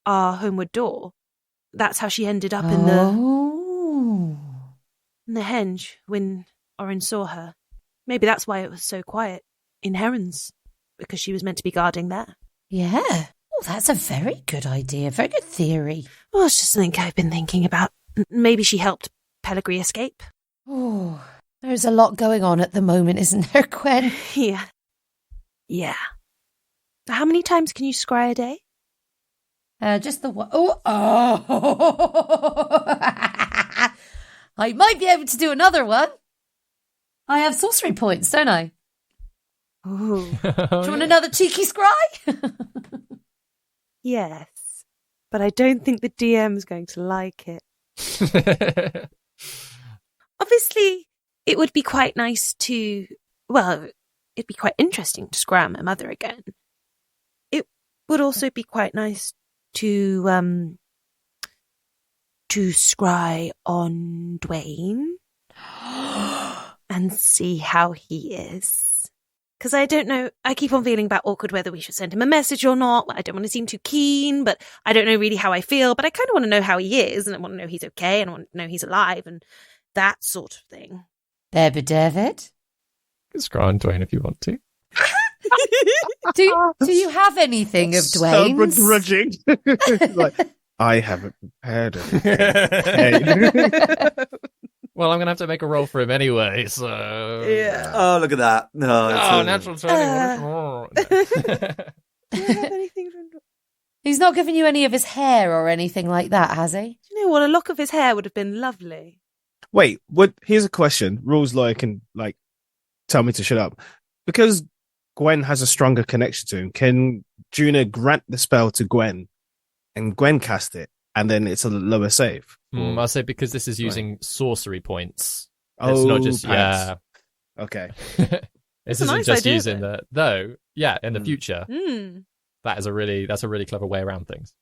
Speaker 7: our homeward door. That's how she ended up in the henge when Orin saw her. Maybe that's why it was so quiet in Heron's, because she was meant to be guarding there.
Speaker 3: Yeah. Oh, that's a very good idea. Very good theory.
Speaker 7: Well, it's just something I've been thinking about. Maybe she helped Pellegrini escape.
Speaker 3: Oh, there's a lot going on at the moment, isn't there, Gwen?
Speaker 7: Yeah. Yeah. How many times can you scry a day?
Speaker 3: Just the one. Oh. I might be able to do another one. I have sorcery points, don't I?
Speaker 7: Ooh.
Speaker 3: Do you want another cheeky scry?
Speaker 7: Yes. But I don't think the DM's going to like it. Obviously, it would be quite nice to... Well, it'd be quite interesting to scry my mother again. It would also be quite nice to scry on Dwayne and see how he is. Because I don't know, I keep on feeling about awkward whether we should send him a message or not. I don't want to seem too keen, but I don't know really how I feel. But I kind of want to know how he is, and I want to know he's okay, and I want to know he's alive, and that sort of thing.
Speaker 3: There be David.
Speaker 1: You can scry on Dwayne if you want to.
Speaker 3: Do you have anything of Dwayne's?
Speaker 5: So begrudging. Like, I haven't prepared anything.
Speaker 1: Well, I'm going to have to make a roll for him anyway, so...
Speaker 4: Yeah. Oh, look at that. No,
Speaker 1: natural 20.
Speaker 7: Do you have anything from...
Speaker 3: He's not given you any of his hair or anything like that, has he?
Speaker 7: Do you know what? A lock of his hair would have been lovely.
Speaker 5: Wait, here's a question. Rules lawyer can, tell me to shut up. Because Gwen has a stronger connection to him, can Juna grant the spell to Gwen and Gwen cast it, and then it's a lower save?
Speaker 1: I'll say because this is using sorcery points.
Speaker 5: Oh,
Speaker 1: it's not just,
Speaker 5: perhaps. Okay.
Speaker 1: This isn't
Speaker 7: nice
Speaker 1: just
Speaker 7: idea,
Speaker 1: using
Speaker 7: though.
Speaker 1: in the future, that's a really clever way around things.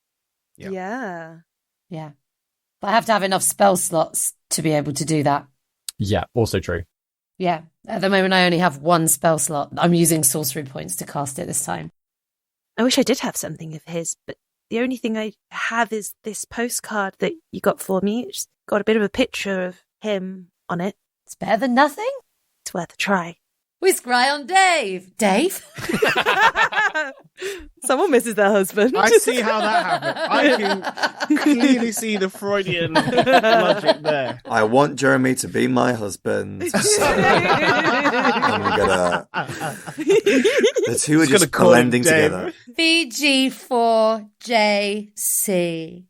Speaker 5: Yeah.
Speaker 3: Yeah. But I have to have enough spell slots to be able to do that.
Speaker 1: Yeah, also true.
Speaker 3: Yeah. At the moment, I only have 1 spell slot. I'm using sorcery points to cast it this time.
Speaker 7: I wish I did have something of his, but the only thing I have is this postcard that you got for me. It's got a bit of a picture of him on it.
Speaker 3: It's better than nothing.
Speaker 7: It's worth a try.
Speaker 3: We scry on Dave. Dave?
Speaker 7: Someone misses their husband.
Speaker 5: I see how that happened. I can clearly see the Freudian logic there.
Speaker 4: I want Jeremy to be my husband. So I'm gonna... The two are just blending together.
Speaker 3: VG4JC.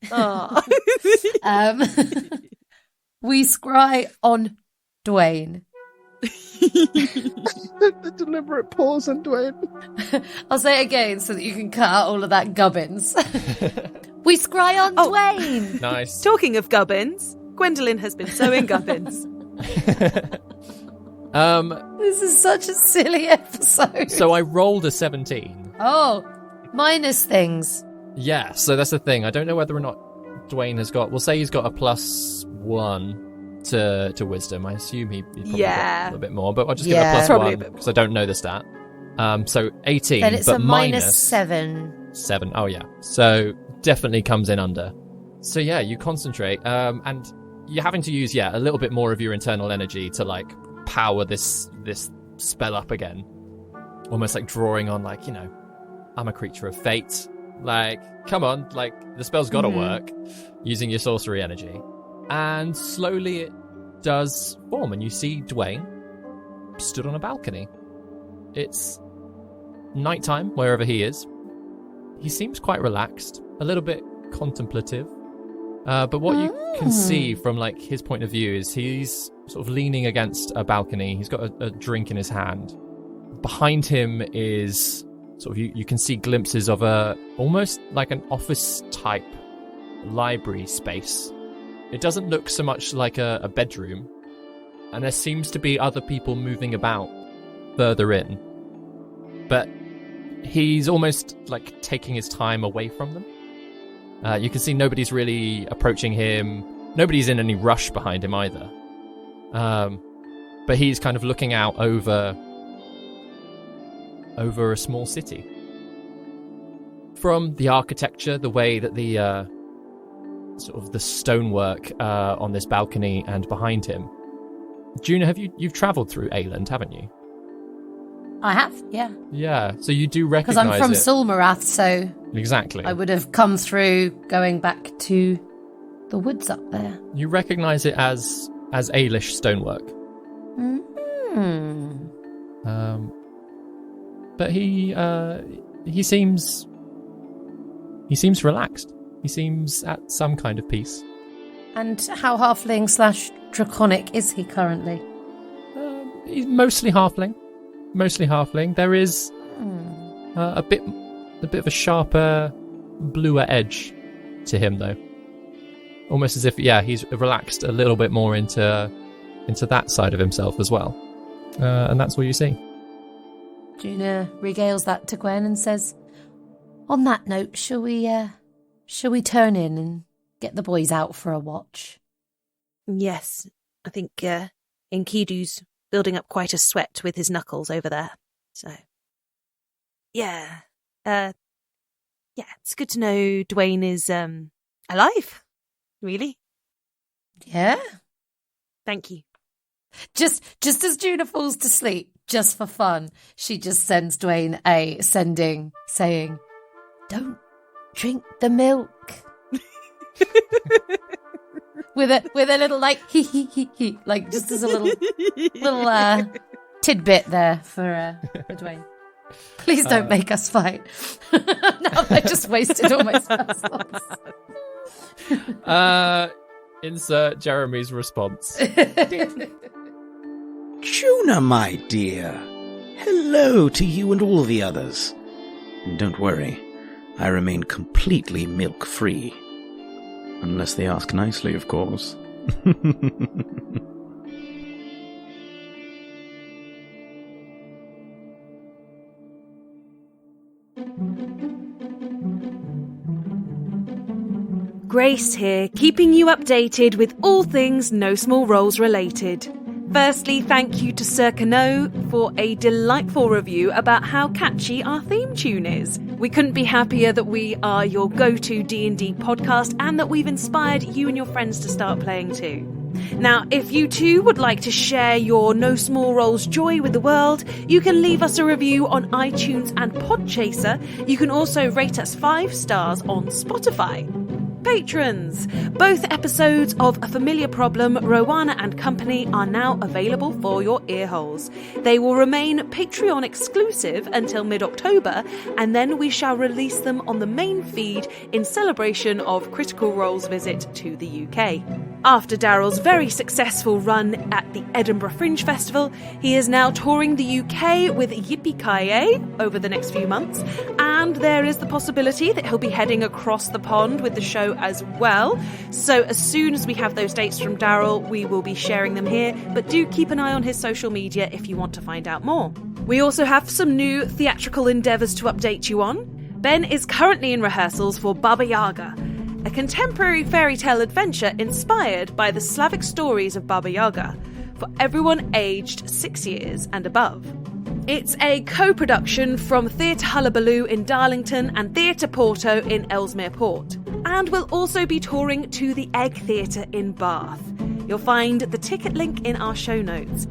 Speaker 3: We scry on Dwayne.
Speaker 5: The deliberate pause on Dwayne.
Speaker 3: I'll say it again so that you can cut out all of that gubbins. We scry on Dwayne.
Speaker 1: Nice.
Speaker 7: Talking of gubbins, Gwendolyn has been sewing gubbins.
Speaker 3: This is such a silly episode.
Speaker 1: So I rolled a 17.
Speaker 3: Oh, minus things.
Speaker 1: Yeah, so that's the thing. I don't know whether or not Dwayne has got... We'll say he's got a +1 to wisdom. I assume he probably got a little bit more, but I'll just give it a +1 because I don't know the stat. So 18,
Speaker 3: then it's
Speaker 1: but
Speaker 3: a minus 7.
Speaker 1: 7. Oh yeah, so definitely comes in under. So yeah, you concentrate, and you're having to use a little bit more of your internal energy to power this spell up again, almost like drawing on, like, I'm a creature of fate. Like, come on, like, the spell's got to work, using your sorcery energy. And slowly it does form, and you see Dwayne stood on a balcony. It's nighttime wherever he is. He seems quite relaxed, a little bit contemplative. But what you can see from, like, his point of view is he's sort of leaning against a balcony. He's got a drink in his hand. Behind him is sort of, you can see glimpses of almost like an office-type library space. It doesn't look so much like a bedroom, and there seems to be other people moving about further in. But he's almost like taking his time away from them. You can see nobody's really approaching him. Nobody's in any rush behind him either. But he's kind of looking out over a small city. From the architecture, the way that the sort of the stonework on this balcony and behind him. Juna, you've travelled through Ayland, haven't you?
Speaker 3: I have, yeah.
Speaker 1: Yeah, so you do recognise it.
Speaker 3: Because I'm from Sulmarath, so...
Speaker 1: Exactly.
Speaker 3: I would have come through going back to the woods up there.
Speaker 1: You recognise it as Aelish stonework. But he seems relaxed. He seems at some kind of peace.
Speaker 3: And how halfling/draconic is he currently?
Speaker 1: He's mostly halfling. There is a bit of a sharper, bluer edge to him, though. Almost as if, he's relaxed a little bit more into that side of himself as well. And that's what you see.
Speaker 3: Juna regales that to Gwen and says, "On that note, shall we turn in and get the boys out for a watch?"
Speaker 7: Yes, I think Enkidu's building up quite a sweat with his knuckles over there. So, it's good to know Dwayne is alive. Really?
Speaker 3: Yeah.
Speaker 7: Thank you.
Speaker 3: Just as Juna falls to sleep, just for fun, she just sends Dwayne a sending saying, "Don't drink the milk." with a little like he, like, just as a little tidbit there for Dwayne. Please don't make us fight. Now I just wasted all my spells.
Speaker 1: Insert Jeremy's response.
Speaker 8: Juna, my dear. Hello to you and all the others. And don't worry, I remain completely milk-free. Unless they ask nicely, of course.
Speaker 2: Grace here, keeping you updated with all things No Small Roles related. Firstly, thank you to Sir Cano for a delightful review about how catchy our theme tune is. We couldn't be happier that we are your go-to D&D podcast and that we've inspired you and your friends to start playing too. Now, if you too would like to share your No Small Roles joy with the world, you can leave us a review on iTunes and Podchaser. You can also rate us 5 stars on Spotify. Patrons! Both episodes of A Familiar Problem, Rowana and Company are now available for your earholes. They will remain Patreon exclusive until mid-October, and then we shall release them on the main feed in celebration of Critical Role's visit to the UK. After Daryl's very successful run at the Edinburgh Fringe Festival, he is now touring the UK with Yippee-Ki-Yay over the next few months, and there is the possibility that he'll be heading across the pond with the show as well. So as soon as we have those dates from Daryl, we will be sharing them here, but do keep an eye on his social media if you want to find out more. We also have some new theatrical endeavours to update you on. Ben is currently in rehearsals for Baba Yaga, a contemporary fairy tale adventure inspired by the Slavic stories of Baba Yaga, for everyone aged 6 years and above. It's a co-production from Theatre Hullabaloo in Darlington and Theatre Porto in Ellesmere Port, and will also be touring to the Egg Theatre in Bath. You'll find the ticket link in our show notes.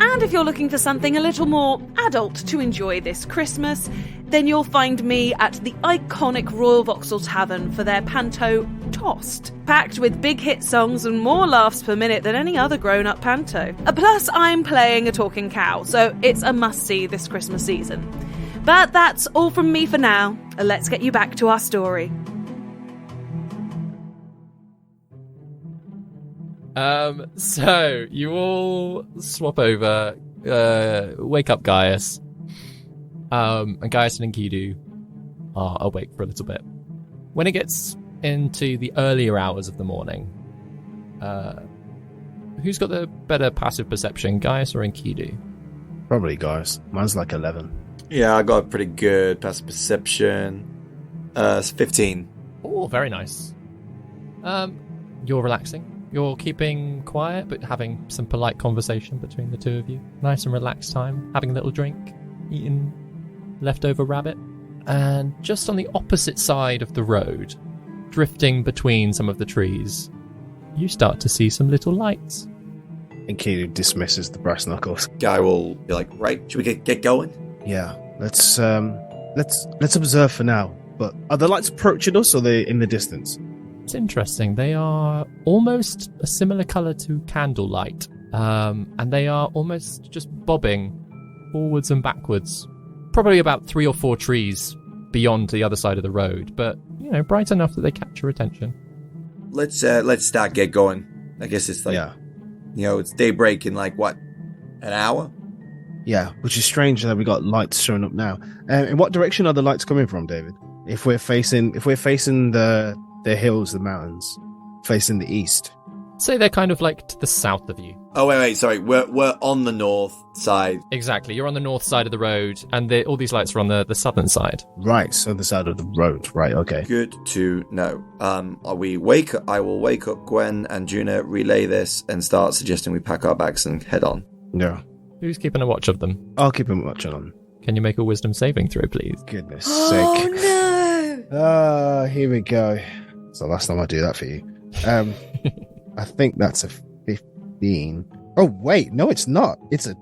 Speaker 7: And if you're looking for something a little more adult to enjoy this Christmas, then you'll find me at the iconic Royal Vauxhall Tavern for their panto Tossed, packed with big hit songs and more laughs per minute than any other grown-up panto. Plus, I'm playing a talking cow, so it's a must-see this Christmas season. But that's all from me for now. Let's get you back to our story.
Speaker 1: So you all swap over, wake up Gaius. And Gaius and Enkidu are awake for a little bit. When it gets into the earlier hours of the morning, who's got the better passive perception, Gaius or Enkidu?
Speaker 5: Probably Gaius. Mine's like 11.
Speaker 4: Yeah, I got a pretty good passive perception. It's 15.
Speaker 1: Oh, very nice. You're relaxing. You're keeping quiet, but having some polite conversation between the two of you. Nice and relaxed time. Having a little drink. Eating leftover rabbit. And just on the opposite side of the road, drifting between some of the trees, you start to see some little lights.
Speaker 5: Enkidu dismisses the brass knuckles.
Speaker 4: Guy will be like, right, should we get going?
Speaker 5: Yeah, let's observe for now. But are the lights approaching us, or are they in the distance?
Speaker 1: It's interesting. They are almost a similar colour to candlelight, and they are almost just bobbing forwards and backwards. Probably about 3 or 4 trees beyond the other side of the road, but bright enough that they capture attention.
Speaker 4: Let's start get going. I guess it's like, it's daybreak in like what, an hour?
Speaker 5: Yeah, which is strange that we got lights showing up now. In what direction are the lights coming from, David? If we're facing the hills, the mountains, facing the east.
Speaker 1: Say they're kind of like to the south of you.
Speaker 4: Oh, wait, sorry. We're on the north side.
Speaker 1: Exactly. You're on the north side of the road, and all these lights are on the southern side.
Speaker 5: Right, so the side of the road. Right, okay.
Speaker 4: Good to know. I will wake up Gwen and Juna, relay this, and start suggesting we pack our bags and head on.
Speaker 5: Yeah.
Speaker 1: Who's keeping a watch of them?
Speaker 5: I'll keep a watch on them.
Speaker 1: Can you make a wisdom saving throw, please?
Speaker 5: Goodness
Speaker 3: sake. Oh, no!
Speaker 5: Here we go. It's the last time I do that for you. I think that's a 15. Oh, wait. No, it's not. It's a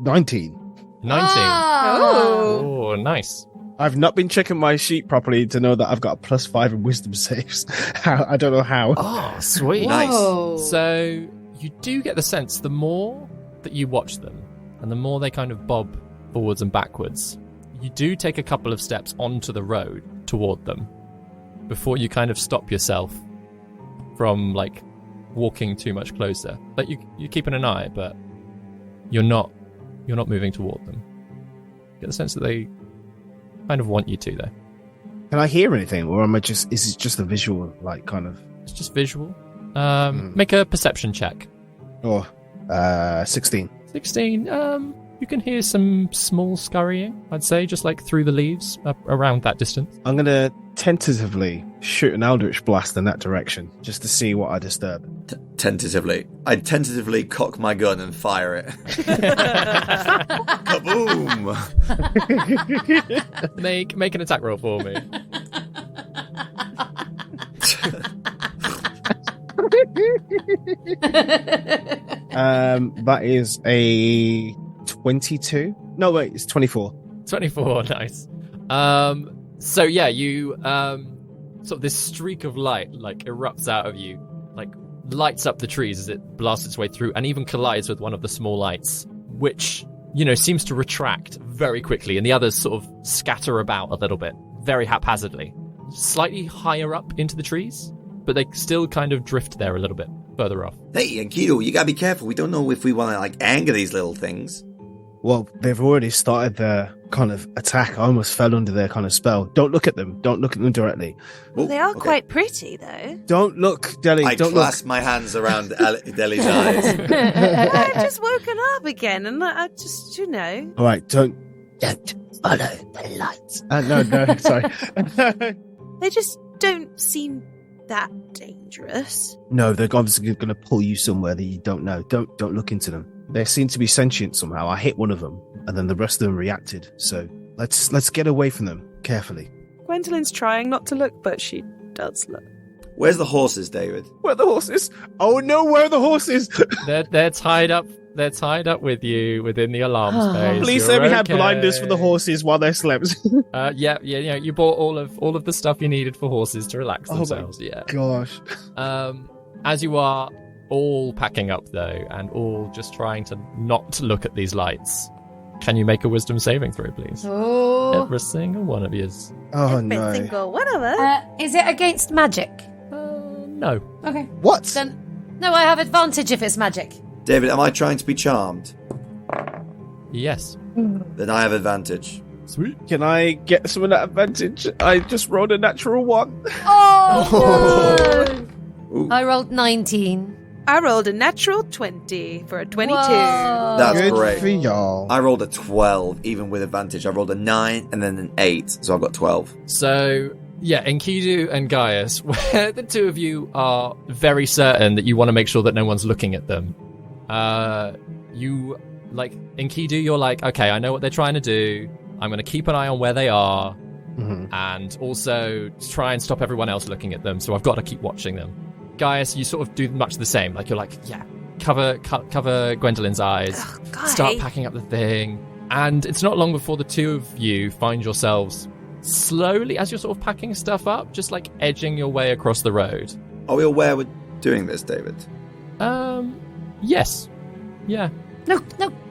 Speaker 5: 19.
Speaker 1: 19.
Speaker 3: Oh,
Speaker 1: nice.
Speaker 5: I've not been checking my sheet properly to know that I've got a +5 in wisdom saves. I don't know how.
Speaker 1: Oh, sweet.
Speaker 4: Nice.
Speaker 1: So you do get the sense the more that you watch them and the more they kind of bob forwards and backwards, you do take a couple of steps onto the road toward them before you kind of stop yourself from like walking too much closer. Like you're keeping an eye, but you're not moving toward them. You get the sense that they kind of want you to, though.
Speaker 5: Can I hear anything, or is it just a visual, like kind of?
Speaker 1: It's just visual. Make a perception check.
Speaker 5: 16.
Speaker 1: 16. You can hear some small scurrying, I'd say, just like through the leaves around that distance.
Speaker 5: I'm going to tentatively shoot an Eldritch Blast in that direction, just to see what I disturb.
Speaker 4: Tentatively. I tentatively cock my gun and fire it. Kaboom!
Speaker 1: Make an attack roll for me.
Speaker 5: That is a 22. No, wait, it's 24.
Speaker 1: 24, nice. So yeah, you sort of this streak of light like erupts out of you, like lights up the trees as it blasts its way through, and even collides with one of the small lights, which seems to retract very quickly, and the others sort of scatter about a little bit, very haphazardly, slightly higher up into the trees, but they still kind of drift there a little bit further off.
Speaker 4: Hey, Enkidu, you gotta be careful. We don't know if we want to like anger these little things.
Speaker 5: Well, they've already started their kind of attack. I almost fell under their kind of spell. Don't look at them. Don't look at them directly.
Speaker 7: Well, they are quite pretty, though.
Speaker 5: Don't look, Deli.
Speaker 4: I
Speaker 5: don't
Speaker 4: clasp
Speaker 5: look.
Speaker 4: my hands around Deli's eyes.
Speaker 7: I've just woken up again, and I just,
Speaker 5: All right, don't follow the lights. No, sorry.
Speaker 7: They just don't seem that dangerous.
Speaker 5: No, they're obviously going to pull you somewhere that you don't know. Don't look into them. They seem to be sentient somehow. I hit one of them, and then the rest of them reacted. So let's get away from them carefully.
Speaker 7: Gwendolyn's trying not to look, but she does look.
Speaker 4: Where's the horses, David?
Speaker 5: Where are the horses? Oh no, where are the horses?
Speaker 1: They're tied up. They're tied up with you within the alarm space.
Speaker 5: Please say we had blinders for the horses while they slept.
Speaker 1: Yeah. You bought all of the stuff you needed for horses to relax themselves.
Speaker 5: My gosh.
Speaker 1: As you are all packing up though, and all just trying to not look at these lights, can you make a wisdom saving throw, please?
Speaker 3: Oh.
Speaker 1: Every single one of yous.
Speaker 5: Oh
Speaker 7: Every
Speaker 5: no.
Speaker 7: single one of us.
Speaker 3: Is it against magic?
Speaker 1: No.
Speaker 3: Okay.
Speaker 5: What?
Speaker 3: Then, no, I have advantage if it's magic.
Speaker 4: David, am I trying to be charmed?
Speaker 1: Yes.
Speaker 4: Then I have advantage.
Speaker 1: Sweet.
Speaker 5: Can I get some of that advantage? I just rolled a natural 1.
Speaker 3: Oh, no.
Speaker 4: Ooh.
Speaker 3: I rolled 19.
Speaker 7: I rolled a natural 20 for a 22.
Speaker 3: Whoa.
Speaker 4: That's
Speaker 5: Good
Speaker 4: great.
Speaker 5: for y'all.
Speaker 4: I rolled a 12, even with advantage. I rolled a 9 and then an 8, so I've got 12.
Speaker 1: So, yeah, Enkidu and Gaius, where the two of you are very certain that you want to make sure that no one's looking at them. You, like, Enkidu, you're like, okay, I know what they're trying to do. I'm going to keep an eye on where they are. And also try and stop everyone else looking at them, so I've got to keep watching them. Gaius, you sort of do much the same. Like, you're like, yeah, cover Gwendolyn's eyes, start packing up the thing. And it's not long before the two of you find yourselves slowly, as you're sort of packing stuff up, just like edging your way across the road.
Speaker 4: Are we aware we're doing this, David?
Speaker 1: Yes. Yeah.
Speaker 3: No,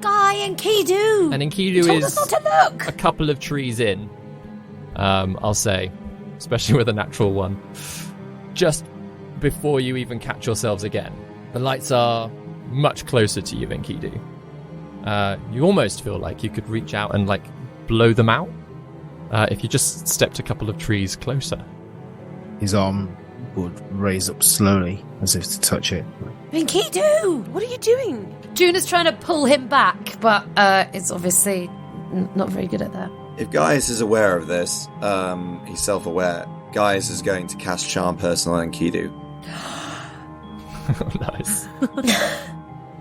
Speaker 3: Guy and Enkidu.
Speaker 1: And Enkidu
Speaker 3: told
Speaker 1: is
Speaker 3: us not to look.
Speaker 1: a couple of trees in, I'll say, especially with a natural one. Just before you even catch yourselves again. The lights are much closer to you, Enkidu. You almost feel like you could reach out and, like, blow them out if you just stepped a couple of trees closer.
Speaker 5: His arm would raise up slowly, as if to touch it.
Speaker 3: Enkidu!
Speaker 7: What are you doing?
Speaker 3: Juna's trying to pull him back, but it's obviously not very good at that.
Speaker 4: If Gaius is aware of this, he's self-aware. Gaius is going to cast Charm Person on Enkidu.
Speaker 1: Nice.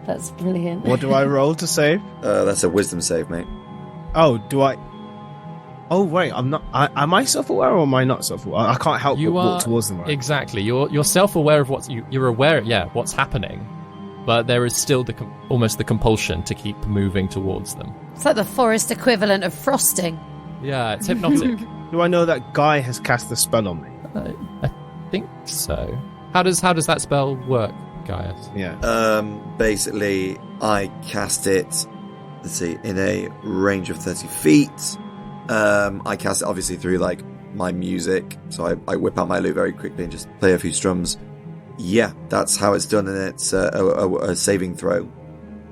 Speaker 3: That's brilliant.
Speaker 5: What do I roll to save?
Speaker 4: That's a wisdom save, mate.
Speaker 5: Oh, do I? Oh, wait, I'm not. Am I self-aware or am I not self-aware? I can't help but walk towards them. Right?
Speaker 1: Exactly. You're self-aware of you're aware. Yeah, what's happening, but there is still almost the compulsion to keep moving towards them.
Speaker 3: It's like the forest equivalent of frosting.
Speaker 1: Yeah, it's hypnotic.
Speaker 5: Do I know that Guy has cast the spell on me?
Speaker 1: I think so. How does that spell work, Gaius?
Speaker 5: Yeah.
Speaker 4: Basically, I cast it, let's see, in a range of 30 feet. I cast it obviously through, like, my music. So I whip out my lute very quickly and just play a few strums. Yeah, that's how it's done, and it's a saving throw.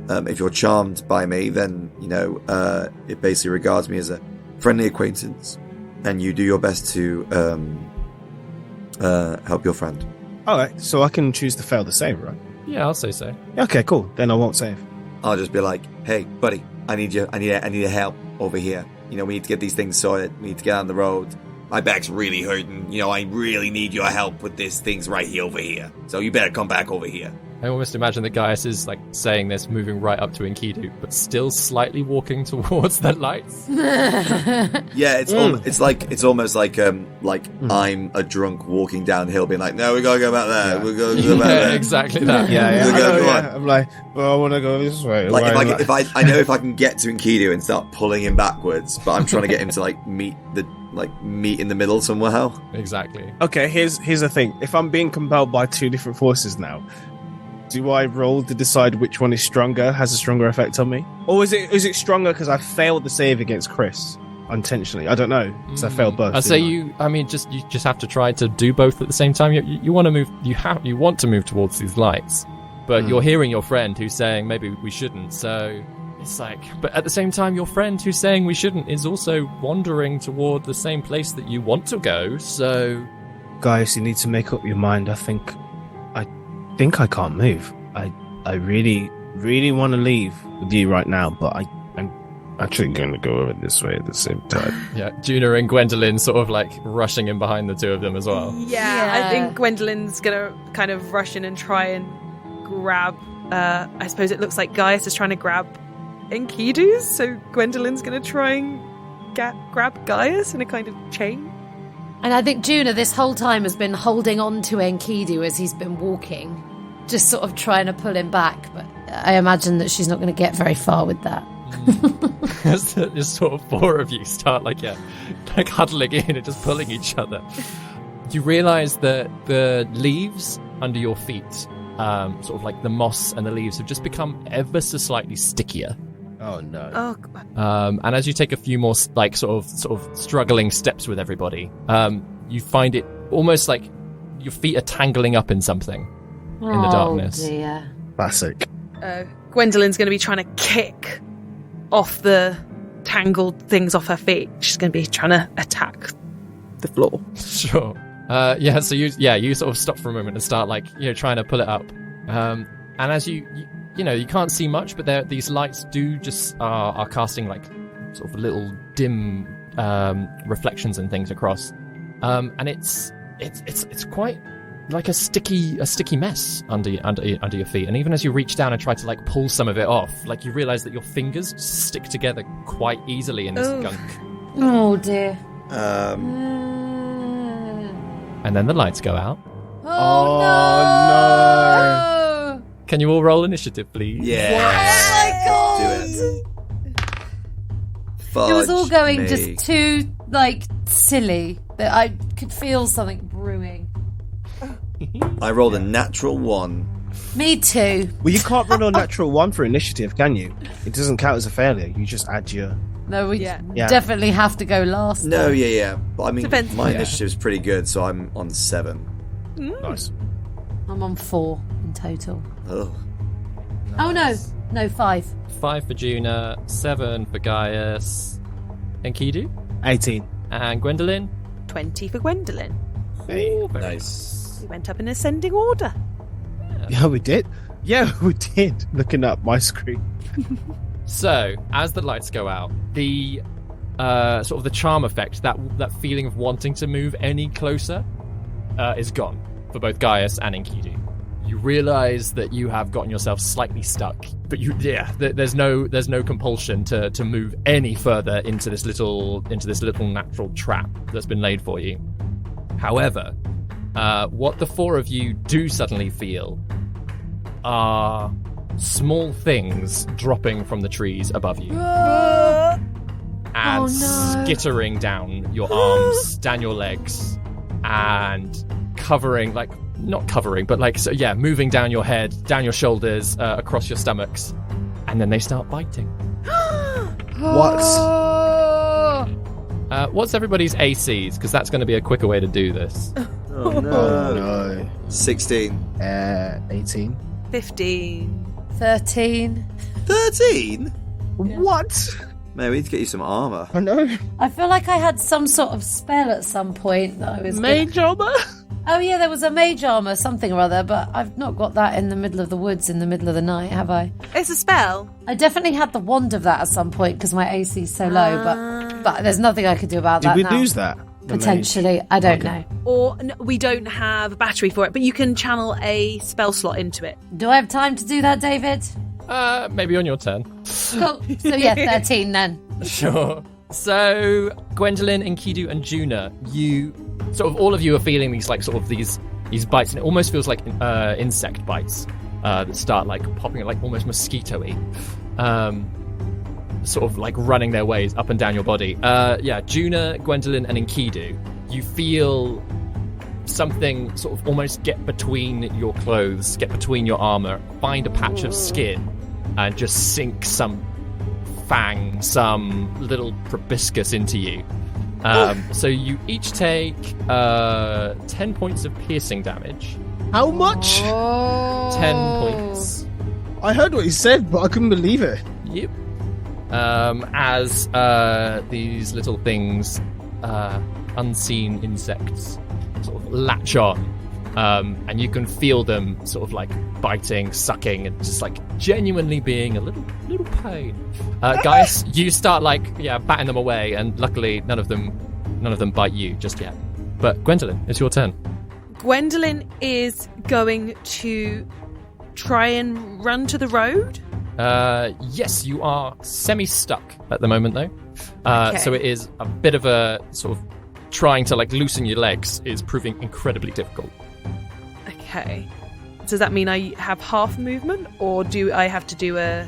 Speaker 4: If you're charmed by me, then, it basically regards me as a friendly acquaintance, and you do your best to help your friend.
Speaker 5: Alright, so I can choose to fail the save, right?
Speaker 1: Yeah, I'll say so.
Speaker 5: Okay, cool. Then I won't save.
Speaker 4: I'll just be like, hey, buddy, I need your help over here. We need to get these things sorted. We need to get on the road. My back's really hurting. I really need your help with these things right here over here. So you better come back over here.
Speaker 1: I almost imagine that Gaius is, like, saying this, moving right up to Enkidu, but still slightly walking towards the lights.
Speaker 4: Yeah, it's almost like I'm a drunk walking downhill, being like, no, we gotta go back there.
Speaker 5: Yeah.
Speaker 4: We gotta go back there.
Speaker 1: Exactly that.
Speaker 5: Yeah.
Speaker 4: Go on.
Speaker 5: I'm like, well, I want to go this way.
Speaker 4: Like if I can get to Enkidu and start pulling him backwards, but I'm trying to get him to meet in the middle somehow.
Speaker 1: Exactly.
Speaker 5: Okay, here's the thing. If I'm being compelled by two different forces now, do I roll to decide which one is stronger, has a stronger effect on me? Or is it stronger because I failed the save against Chris unintentionally? I don't know, because I failed both.
Speaker 1: I'd say you just have to try to do both at the same time. You want to move, you want to move towards these lights, but you're hearing your friend who's saying maybe we shouldn't, so it's like, but at the same time your friend who's saying we shouldn't is also wandering toward the same place that you want to go, so...
Speaker 5: Guys, you need to make up your mind. I think I can't move. I really, really want to leave with you right now, but I'm actually going to go over this way at the same time.
Speaker 1: Yeah, Juna and Gwendolyn sort of like rushing in behind the two of them as well.
Speaker 7: Yeah. I think Gwendolyn's going to kind of rush in and try and grab, I suppose it looks like Gaius is trying to grab Enkidu, so Gwendolyn's going to try and grab Gaius in a kind of chain.
Speaker 3: And I think Juna this whole time has been holding on to Enkidu as he's been walking, just sort of trying to pull him back. But I imagine that she's not going to get very far with that.
Speaker 1: Just sort of four of you start like huddling in and just pulling each other. You realise that the leaves under your feet, sort of like the moss and the leaves, have just become ever so slightly stickier.
Speaker 5: Oh no!
Speaker 7: Oh, God.
Speaker 1: And as you take a few more like sort of struggling steps with everybody, you find it almost like your feet are tangling up in something in the darkness.
Speaker 3: Oh dear!
Speaker 5: Classic.
Speaker 7: Gwendolyn's going to be trying to kick off the tangled things off her feet. She's going to be trying to attack the floor.
Speaker 1: Sure. So you sort of stop for a moment and start trying to pull it up. And as you can't see much, but these lights do just are casting like sort of little dim reflections and things across. And it's quite like a sticky mess under your feet. And even as you reach down and try to like pull some of it off, like you realize that your fingers stick together quite easily in this gunk.
Speaker 3: Oh dear.
Speaker 1: And then the lights go out.
Speaker 3: Oh no!
Speaker 1: Can you all roll initiative, please?
Speaker 4: Yeah.
Speaker 3: Oh my god!
Speaker 4: Do it.
Speaker 3: It was all going
Speaker 4: Fudge me.
Speaker 3: just too silly that I could feel something brewing.
Speaker 4: I rolled a natural 1.
Speaker 3: Me too.
Speaker 5: Well, you can't run on natural 1 for initiative, can you? It doesn't count as a failure. You just add your...
Speaker 3: No, we
Speaker 5: Yeah.
Speaker 3: definitely have to go last.
Speaker 4: No, yeah. But I mean,
Speaker 7: Depends.
Speaker 4: my
Speaker 7: Yeah.
Speaker 4: initiative's pretty good, so I'm on 7.
Speaker 5: Nice.
Speaker 3: I'm on 4 in total.
Speaker 4: Oh.
Speaker 3: Oh no, 5.
Speaker 1: 5 for Juna, 7 for Gaius, Enkidu,
Speaker 5: 18.
Speaker 1: and Gwendolyn.
Speaker 7: 20 for Gwendolyn.
Speaker 1: Ooh, very
Speaker 4: Nice.
Speaker 7: We went up in ascending order.
Speaker 5: Yeah, we did. Yeah, we did. Looking up my screen.
Speaker 1: So, as the lights go out, the sort of the charm effect, that feeling of wanting to move any closer, is gone for both Gaius and Enkidu. You realise that you have gotten yourself slightly stuck, but there's no compulsion to move any further into this little natural trap that's been laid for you. However, what the four of you do suddenly feel are small things dropping from the trees above you and skittering down your arms, down your legs, and moving down your head, down your shoulders, across your stomachs, and then they start biting.
Speaker 5: What?
Speaker 1: What's everybody's ACs? Because that's going to be a quicker way to do this.
Speaker 4: Oh no. 16.
Speaker 5: 18.
Speaker 7: 15.
Speaker 3: 13.
Speaker 4: 13?
Speaker 5: What?
Speaker 4: Man, we need to get you some armour.
Speaker 5: I know.
Speaker 3: I feel like I had some sort of spell at some point that I was
Speaker 5: Mage armor?
Speaker 3: Oh yeah, there was a mage armor, something or other, but I've not got that in the middle of the woods in the middle of the night, have I?
Speaker 7: It's a spell.
Speaker 3: I definitely had the wand of that at some point because my AC is so low, but there's nothing I could do about
Speaker 5: Did
Speaker 3: that
Speaker 5: we
Speaker 3: now.
Speaker 5: lose that? The
Speaker 3: Potentially, I don't know.
Speaker 7: Or we don't have a battery for it, but you can channel a spell slot into it.
Speaker 3: Do I have time to do that, David?
Speaker 1: Maybe on your turn.
Speaker 3: Cool. So yeah, 13 then.
Speaker 1: Sure. So, Gwendolyn, Enkidu, and Juna, you sort of all of you are feeling these bites, and it almost feels like insect bites that start popping like almost mosquito-y, sort of like running their ways up and down your body. Juna, Gwendolyn, and Enkidu, you feel something sort of almost get between your clothes, get between your armor, find a patch of skin, and just sink some fang, some little proboscis into you. So you each take 10 points of piercing damage.
Speaker 5: How much?
Speaker 1: 10 points.
Speaker 5: I heard what he said, but I couldn't believe it.
Speaker 1: Yep. As these little things, unseen insects, sort of latch on, and you can feel them sort of like biting, sucking, and just like genuinely being a little pain. Guys, you start batting them away, and luckily none of them bite you just yet. But Gwendolyn, it's your turn.
Speaker 7: Gwendolyn is going to try and run to the road.
Speaker 1: Yes, you are semi-stuck at the moment, though.
Speaker 7: Okay.
Speaker 1: So it is a bit of a sort of trying to like loosen your legs is proving incredibly difficult.
Speaker 7: Okay. Does that mean I have half movement, or do I have to do a...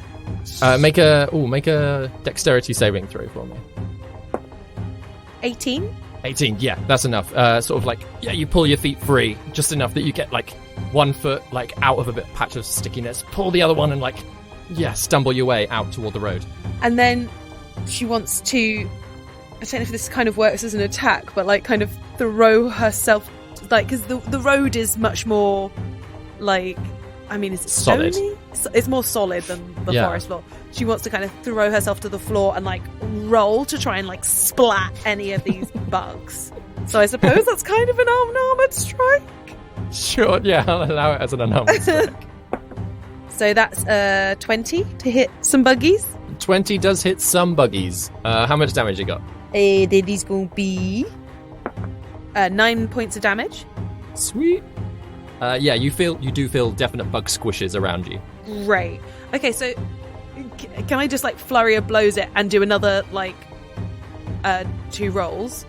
Speaker 1: Make a dexterity saving throw for me.
Speaker 7: 18?
Speaker 1: 18, yeah, that's enough. Sort of like, yeah, you pull your feet free, just enough that you get like one foot like out of a bit patch of stickiness, pull the other one and like, yeah, stumble your way out toward the road.
Speaker 7: And then she wants to, I don't know if this kind of works as an attack, but like kind of throw herself, like, because the road is much more like, I mean, is it
Speaker 1: solid?
Speaker 7: Stony? It's more solid than the forest floor. She wants to kind of throw herself to the floor and like roll to try and like splat any of these bugs. So I suppose that's kind of an unarmored strike.
Speaker 1: Sure, yeah, I'll allow it as an unarmored strike.
Speaker 7: So that's 20 to hit some buggies.
Speaker 1: 20 does hit some buggies. How much damage you got?
Speaker 7: Then he's going to be 9 points of damage.
Speaker 1: Sweet. Yeah, you do feel definite bug squishes around you.
Speaker 7: Great. Okay, so can I just like flurry of blows it and do another like 2 rolls?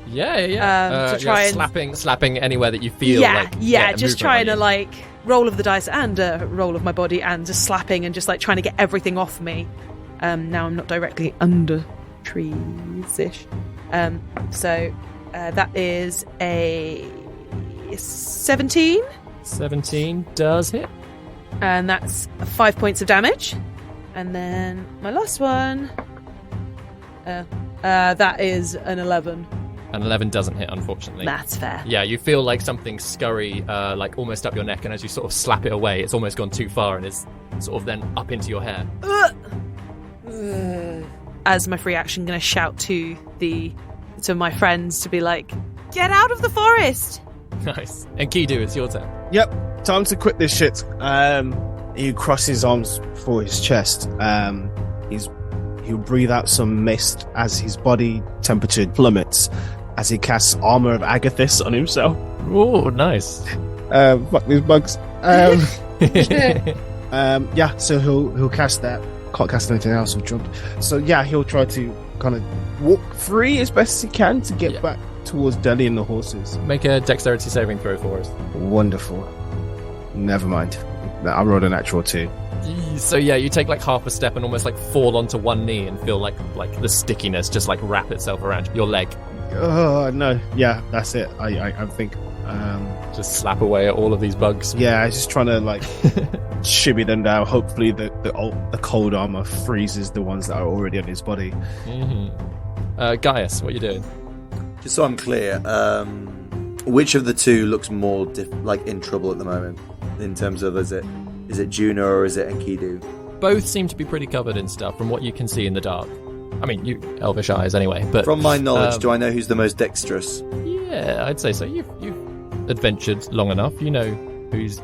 Speaker 1: Yeah.
Speaker 7: To try
Speaker 1: and slapping anywhere that you feel.
Speaker 7: Just trying to like roll of the dice and roll of my body and just slapping and just like trying to get everything off me. Now I'm not directly under trees-ish. So that is a 17.
Speaker 1: 17 does hit.
Speaker 7: And that's 5 points of damage. And then my last one, that is an 11.
Speaker 1: An 11 doesn't hit, unfortunately.
Speaker 7: That's fair.
Speaker 1: Yeah, you feel like something scurry, like almost up your neck, and as you sort of slap it away, it's almost gone too far and is sort of then up into your hair.
Speaker 7: As my free action, going to shout to my friends to be like, get out of the forest!
Speaker 1: Nice. And Kidu, it's your turn.
Speaker 5: Yep, time to quit this shit. He crosses his arms before his chest. He'll breathe out some mist as his body temperature plummets as he casts Armor of Agathis on himself.
Speaker 1: Oh, nice.
Speaker 5: Fuck these bugs. Yeah, so he'll cast that. Can't cast anything else, I've jumped. So yeah, he'll try to kind of walk free as best as he can to get back towards Deli and the horses.
Speaker 1: Make a dexterity saving throw for us.
Speaker 5: Wonderful. Never mind. I rolled a natural 2.
Speaker 1: So yeah, you take like half a step and almost like fall onto one knee and feel like the stickiness just like wrap itself around your leg.
Speaker 5: Oh no, yeah, that's it. I think
Speaker 1: just slap away at all of these bugs.
Speaker 5: Yeah, I was just trying to like shimmy them down. Hopefully the cold armor freezes the ones that are already on his body.
Speaker 1: Mm-hmm. Gaius, what are you doing?
Speaker 4: Just so I'm clear, which of the two looks more like in trouble at the moment in terms of is it Juno or is it Enkidu?
Speaker 1: Both seem to be pretty covered in stuff from what you can see in the dark. I mean, you elvish eyes anyway, but
Speaker 4: from my knowledge, do I know who's the most dexterous?
Speaker 1: Yeah, I'd say so. You've adventured long enough. You know who's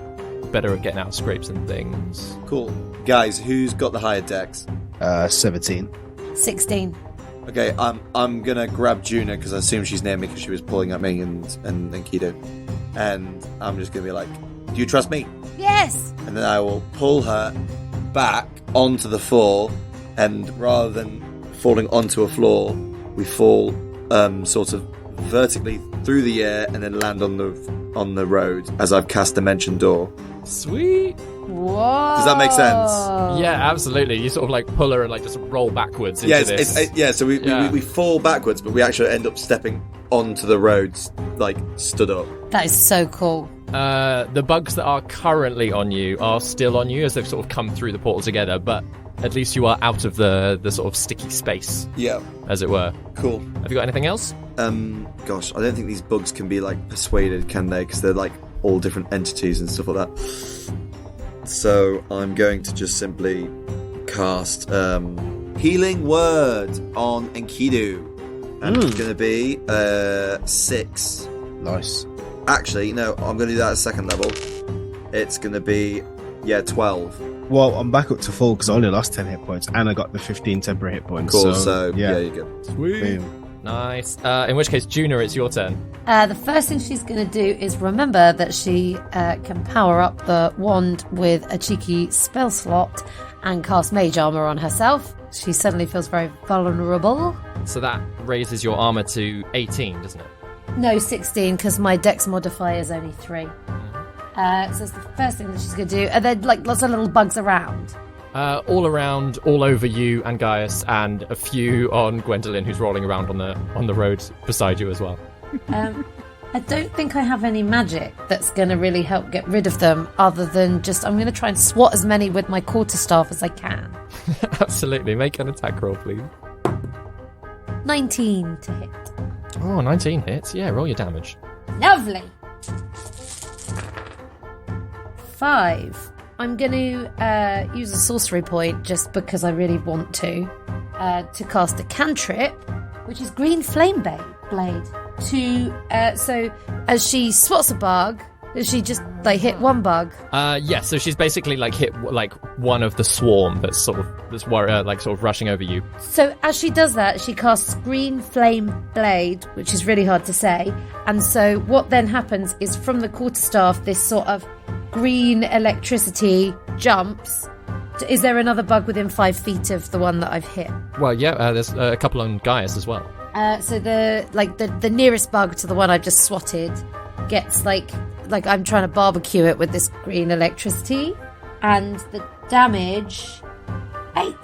Speaker 1: better at getting out of scrapes and things.
Speaker 4: Cool. Guys, who's got the higher dex?
Speaker 5: 17.
Speaker 3: 16.
Speaker 4: Okay, I'm gonna grab Juno because I assume she's near me because she was pulling at me and Kido, and I'm just gonna be like, "Do you trust me?"
Speaker 3: Yes.
Speaker 4: And then I will pull her back onto the floor, and rather than falling onto a floor, we fall sort of vertically through the air and then land on the road as I've cast Dimension Door.
Speaker 1: Sweet.
Speaker 3: Whoa.
Speaker 4: Does that make sense?
Speaker 1: Yeah, absolutely. You sort of like pull her and like just roll backwards into this.
Speaker 4: So we fall backwards, but we actually end up stepping onto the roads, like stood up.
Speaker 3: That is so cool.
Speaker 1: The bugs that are currently on you are still on you as they've sort of come through the portal together, but at least you are out of the sort of sticky space.
Speaker 4: Yeah.
Speaker 1: As it were.
Speaker 4: Cool.
Speaker 1: Have you got anything else?
Speaker 4: Gosh, I don't think these bugs can be like persuaded, can they? Because they're like all different entities and stuff like that. So I'm going to just simply cast Healing Word on Enkidu. And it's going to be 6.
Speaker 5: Nice.
Speaker 4: Actually, no, I'm going to do that at second level. It's going to be, 12.
Speaker 5: Well, I'm back up to full because I only lost 10 hit points and I got the 15 temporary hit points.
Speaker 4: Cool, so yeah, you're good.
Speaker 1: Sweet.
Speaker 5: Boom.
Speaker 1: Nice. In which case, Juna, it's your turn.
Speaker 3: The first thing she's going to do is remember that she can power up the wand with a cheeky spell slot and cast mage armor on herself. She suddenly feels very vulnerable.
Speaker 1: So that raises your armor to 18, doesn't it?
Speaker 3: No, 16, because my dex modifier is only 3. So that's the first thing that she's going to do. And then, lots of little bugs around.
Speaker 1: All around, all over you and Gaius, and a few on Gwendolyn, who's rolling around on the road beside you as well.
Speaker 3: I don't think I have any magic that's going to really help get rid of them, other than just I'm going to try and swat as many with my quarterstaff as I can.
Speaker 1: Absolutely. Make an attack roll, please.
Speaker 3: 19 to hit.
Speaker 1: Oh, 19 hits. Yeah, roll your damage.
Speaker 3: Lovely. 5. I'm going to use a sorcery point just because I really want to cast a cantrip, which is Green Flame Blade. So as she swats a bug, does she just hit one bug?
Speaker 1: Yeah. So she's basically hit one of the swarm that's sort of rushing over you.
Speaker 3: So as she does that, she casts Green Flame Blade, which is really hard to say. And so what then happens is from the quarterstaff, this sort of green electricity jumps. Is there another bug within 5 feet of the one that I've hit?
Speaker 1: Well, yeah. There's a couple on Gaius as well.
Speaker 3: So the nearest bug to the one I've just swatted gets like I'm trying to barbecue it with this green electricity, and the damage 8.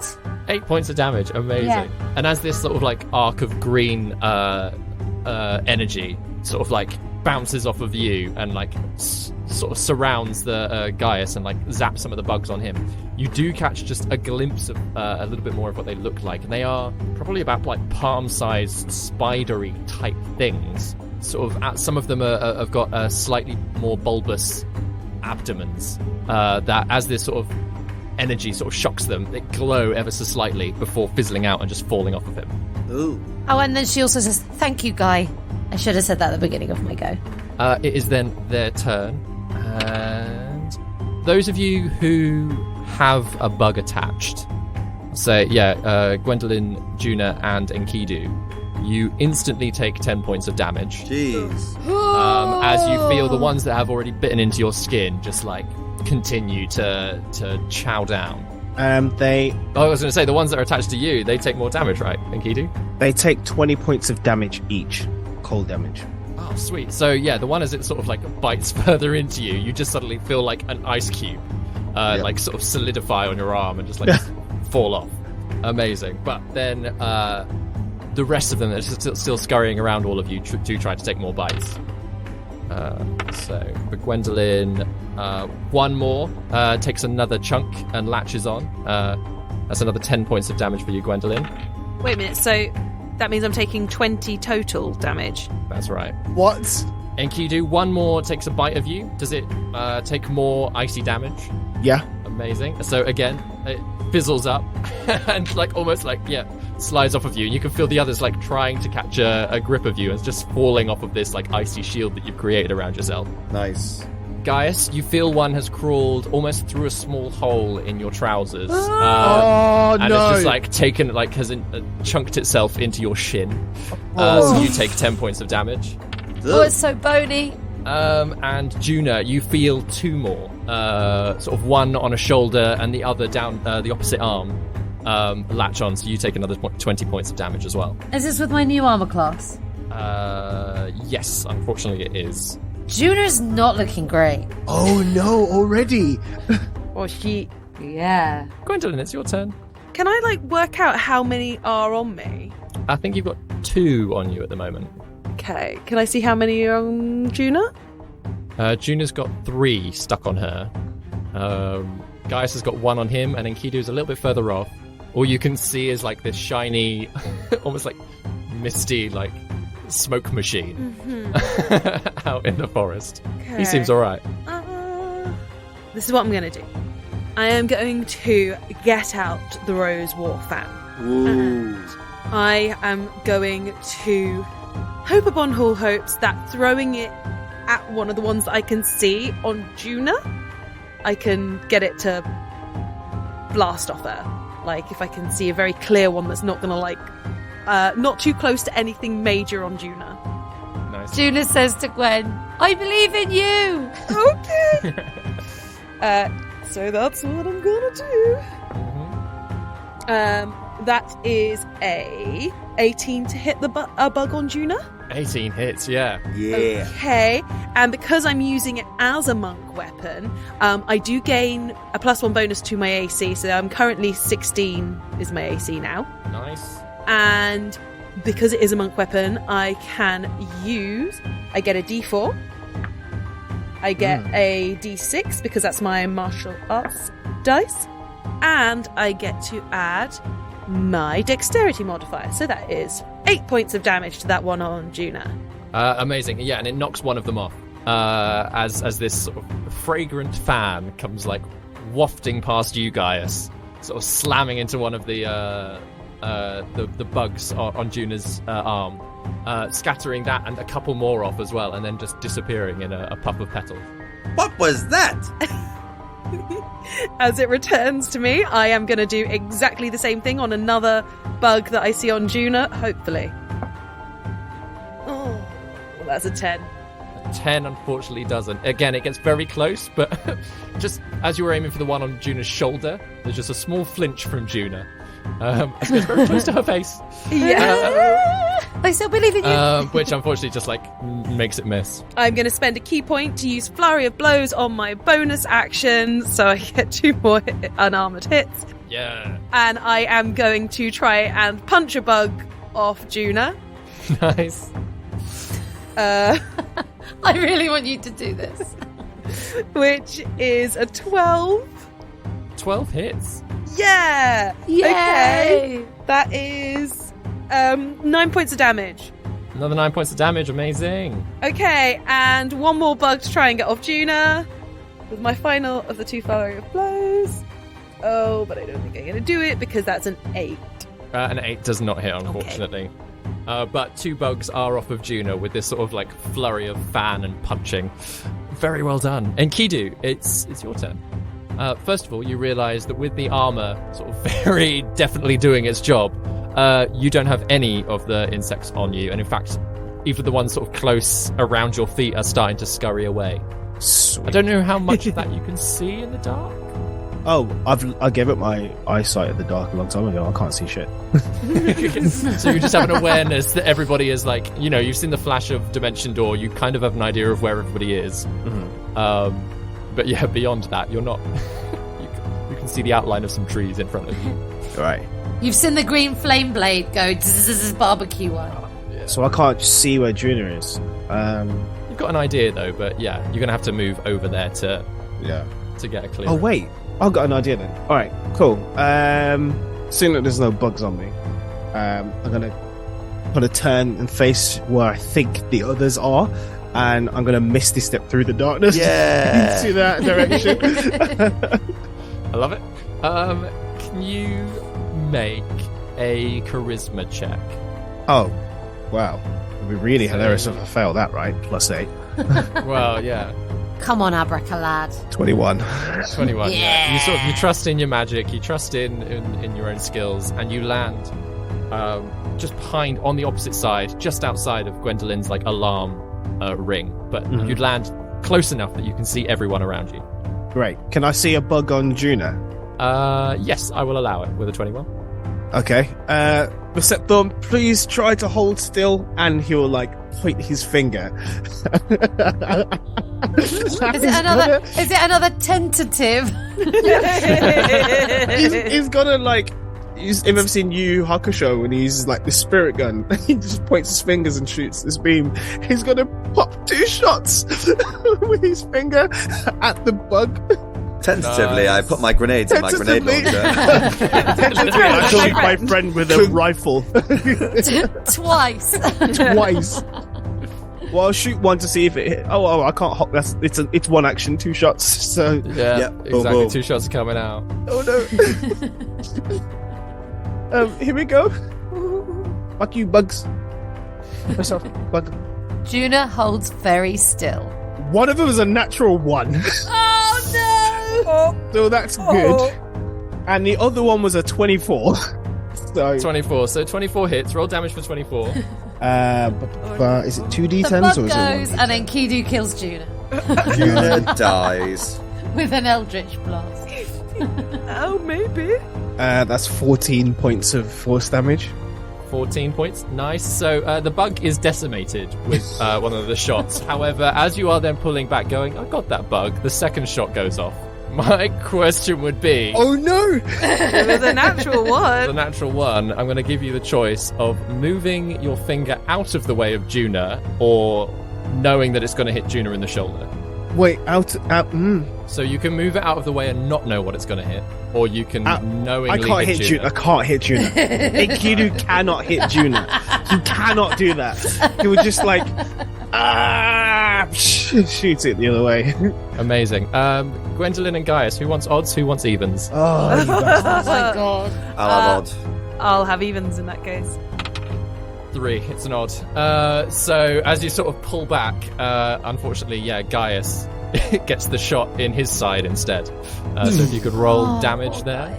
Speaker 3: 8
Speaker 1: points of damage. Amazing. Yeah. And as this sort of arc of green energy sort of bounces off of you and sort of surrounds the Gaius and zaps some of the bugs on him, you do catch just a glimpse of a little bit more of what they look like, and they are probably about palm-sized spidery type things. Sort of, some of them have got slightly more bulbous abdomens that, as this sort of energy sort of shocks them, they glow ever so slightly before fizzling out and just falling off of him.
Speaker 4: Ooh.
Speaker 3: Oh, and then she also says, "Thank you, Guy." I should have said that at the beginning of my go.
Speaker 1: It is then their turn, and those of you who have a bug attached, say, Gwendolyn, Juna, and Enkidu, you instantly take 10 points of damage.
Speaker 4: Jeez.
Speaker 1: As you feel the ones that have already bitten into your skin just continue to chow down.
Speaker 5: I was
Speaker 1: going to say, the ones that are attached to you, they take more damage, right, Enkidu?
Speaker 5: They take 20 points of damage each. Cold damage.
Speaker 1: Oh, sweet. So, yeah, the one as it sort of bites further into you, you just suddenly feel like an ice cube, sort of solidify on your arm and just fall off. Amazing. But then the rest of them that are still scurrying around all of you do try to take more bites. So for Gwendolyn, one more takes another chunk and latches on. That's another 10 points of damage for you, Gwendolyn.
Speaker 7: Wait a minute, so that means I'm taking 20 total damage?
Speaker 1: That's right.
Speaker 5: What?
Speaker 1: Enkidu, one more takes a bite of you. Does it take more icy damage?
Speaker 5: Yeah.
Speaker 1: Amazing. So again, it fizzles up and almost slides off of you, and you can feel the others trying to catch a grip of you and just falling off of this icy shield that you've created around yourself.
Speaker 4: Nice.
Speaker 1: Gaius, you feel one has crawled almost through a small hole in your trousers.
Speaker 5: And
Speaker 1: it's just taken, has chunked itself into your shin. So you take 10 points of damage.
Speaker 3: Oh, it's so bony.
Speaker 1: And Juna, you feel 2 more. Sort of one on a shoulder and the other down the opposite arm. Latch on, so you take another 20 points of damage as well.
Speaker 3: Is this with my new armor class?
Speaker 1: Yes, unfortunately it is.
Speaker 3: Juna's not looking great.
Speaker 5: Oh no, already.
Speaker 7: Or she...
Speaker 3: Yeah.
Speaker 1: Gwendolyn, it's your turn.
Speaker 7: Can I work out how many are on me?
Speaker 1: I think you've got 2 on you at the moment.
Speaker 7: Okay, can I see how many are on Juna?
Speaker 1: Juna's got 3 stuck on her. Gaius has got 1 on him, and Enkidu's a little bit further off. All you can see is this shiny, almost misty, smoke machine out in the forest. Okay. He seems alright.
Speaker 7: This is what I'm going to do. I am going to get out the Rose War fan.
Speaker 4: Ooh.
Speaker 7: And I am going to hope upon all hopes that throwing it at one of the ones that I can see on Juna, I can get it to blast off her. If I can see a very clear one that's not going to not too close to anything major on Juna.
Speaker 1: Nice.
Speaker 3: Juna says to Gwen, I believe in you!
Speaker 7: Okay! So that's what I'm gonna do. That is a 18 to hit a bug on Juna.
Speaker 1: 18 hits, yeah.
Speaker 4: Yeah.
Speaker 7: Okay, and because I'm using it as a monk weapon, I do gain a +1 bonus to my AC, so I'm currently 16 is my AC now.
Speaker 1: Nice.
Speaker 7: And because it is a monk weapon, I get a D4, I get a D6 because that's my martial arts dice, and I get to add my dexterity modifier, so that is 8 points of damage to that one on Juna.
Speaker 1: Amazing. Yeah, and it knocks one of them off as this sort of fragrant fan comes like wafting past you, Gaius, sort of slamming into one of the bugs on Juna's arm, scattering that and a couple more off as well, and then just disappearing in a puff of petals.
Speaker 4: What was that?
Speaker 7: As it returns to me, I am going to do exactly the same thing on another bug that I see on Juna, hopefully. Oh, well, that's a 10.
Speaker 1: 10 unfortunately doesn't. Again, it gets very close, but just as you were aiming for the one on Juna's shoulder, there's just a small flinch from Juna. As it gets very close to her face.
Speaker 3: Yeah. I still believe in you.
Speaker 1: Which unfortunately just like makes it miss.
Speaker 7: I'm going to spend a key point to use Flurry of Blows on my bonus action, so I get 2 more unarmored hits.
Speaker 1: Yeah.
Speaker 7: And I am going to try and punch a bug off Juna.
Speaker 1: Nice.
Speaker 3: I really want you to do this.
Speaker 7: Which is a 12.
Speaker 1: 12 hits.
Speaker 7: Yeah!
Speaker 3: Yay!
Speaker 7: Okay. That is 9 points of damage.
Speaker 1: Another 9 points of damage. Amazing.
Speaker 7: Okay, and one more bug to try and get off Juna. With my final of the 2 flurry of blows. Oh, but I don't think I'm going to do it because that's an 8.
Speaker 1: An 8 does not hit, unfortunately. Okay. But 2 bugs are off of Juna with this sort of like flurry of fan and punching. Very well done. And Kidu, it's your turn. First of all, you realise that with the armour sort of very definitely doing its job, you don't have any of the insects on you, and in fact, even the ones sort of close around your feet are starting to scurry away.
Speaker 5: Sweet.
Speaker 1: I don't know how much of that you can see in the dark.
Speaker 5: Oh, I gave up my eyesight in the dark a long time ago. I can't see shit.
Speaker 1: So you just have an awareness that everybody is like, you know, you've seen the flash of Dimension Door, you kind of have an idea of where everybody is. Mm-hmm. But yeah, beyond that, you're not. You can see the outline of some trees in front of you.
Speaker 5: All right.
Speaker 3: You've seen the green flame blade go barbecue one.
Speaker 1: Yeah.
Speaker 5: So I can't see where Juna is.
Speaker 1: You've got an idea though, but yeah, you're gonna have to move over there to get a clear.
Speaker 5: Oh wait, I've got an idea then. All right, cool. Seeing that there's no bugs on me, I'm gonna turn and face where I think the others are. And I'm going to misty step through the darkness into that direction.
Speaker 1: I love it. Can you make a charisma check?
Speaker 5: Oh, wow. It would be really hilarious if I fail that, right? +8.
Speaker 1: Well, yeah.
Speaker 3: Come on, Abracalad.
Speaker 5: 21.
Speaker 1: 21, yeah. You trust in your magic, you trust in your own skills, and you land just behind, on the opposite side, just outside of Gwendolyn's like alarm ring, but you'd land close enough that you can see everyone around you.
Speaker 5: Great. Can I see a bug on Juna?
Speaker 1: Yes, I will allow it with a 21.
Speaker 5: Okay. Receptor, please try to hold still, and he'll like point his finger.
Speaker 3: Is it another tentative?
Speaker 5: he's gonna like. You've ever seen Yu Hakusho when he uses like the spirit gun? He just points his fingers and shoots this beam. He's gonna pop 2 shots with his finger at the bug.
Speaker 4: Tentatively, I put my grenades in my grenade launcher.
Speaker 5: Tentatively, I shoot my friend with a rifle.
Speaker 3: Twice.
Speaker 5: Well, I'll shoot one to see if it hit. Oh, I can't hop. It's one action, 2 shots. So
Speaker 1: yeah, exactly. Boom. 2 shots coming out.
Speaker 5: Oh no. Here we go. Fuck you, bugs. Myself, bug.
Speaker 3: Juna holds very still.
Speaker 5: One of them is a natural 1.
Speaker 3: Oh no!
Speaker 5: So that's good. And the other one was a 24. So,
Speaker 1: 24. So 24 hits. Roll damage for 24.
Speaker 5: but is it 2d10s
Speaker 3: The bug
Speaker 5: or is
Speaker 3: goes,
Speaker 5: it 1d10?
Speaker 3: and then Kidu kills Juna
Speaker 4: Juna dies.
Speaker 3: with an eldritch blast.
Speaker 7: Oh, maybe.
Speaker 5: That's 14 points of force damage.
Speaker 1: 14 points. Nice. So the bug is decimated with one of the shots. However, as you are then pulling back, going, I got that bug, the second shot goes off. My question would be...
Speaker 5: Oh no!
Speaker 7: It was a natural
Speaker 1: The
Speaker 7: one.
Speaker 1: natural one, I'm going to give you the choice of moving your finger out of the way of Juna or knowing that it's going to hit Juna in the shoulder.
Speaker 5: Wait, out.
Speaker 1: So you can move it out of the way and not know what it's going to hit, or you can knowingly
Speaker 5: I can't hit Juna. I can't hit Juna. Enkidu cannot hit Juna. He cannot do that. He would just like shoot it the other way.
Speaker 1: Amazing. Gwendolyn and Gaius, who wants odds, who wants evens?
Speaker 5: Oh, you bastard.
Speaker 3: Oh my god.
Speaker 4: I'll have odd.
Speaker 7: I'll have evens in that case.
Speaker 1: 3. It's an odd. So as you sort of pull back, unfortunately, Gaius gets the shot in his side instead. So if you could roll damage there.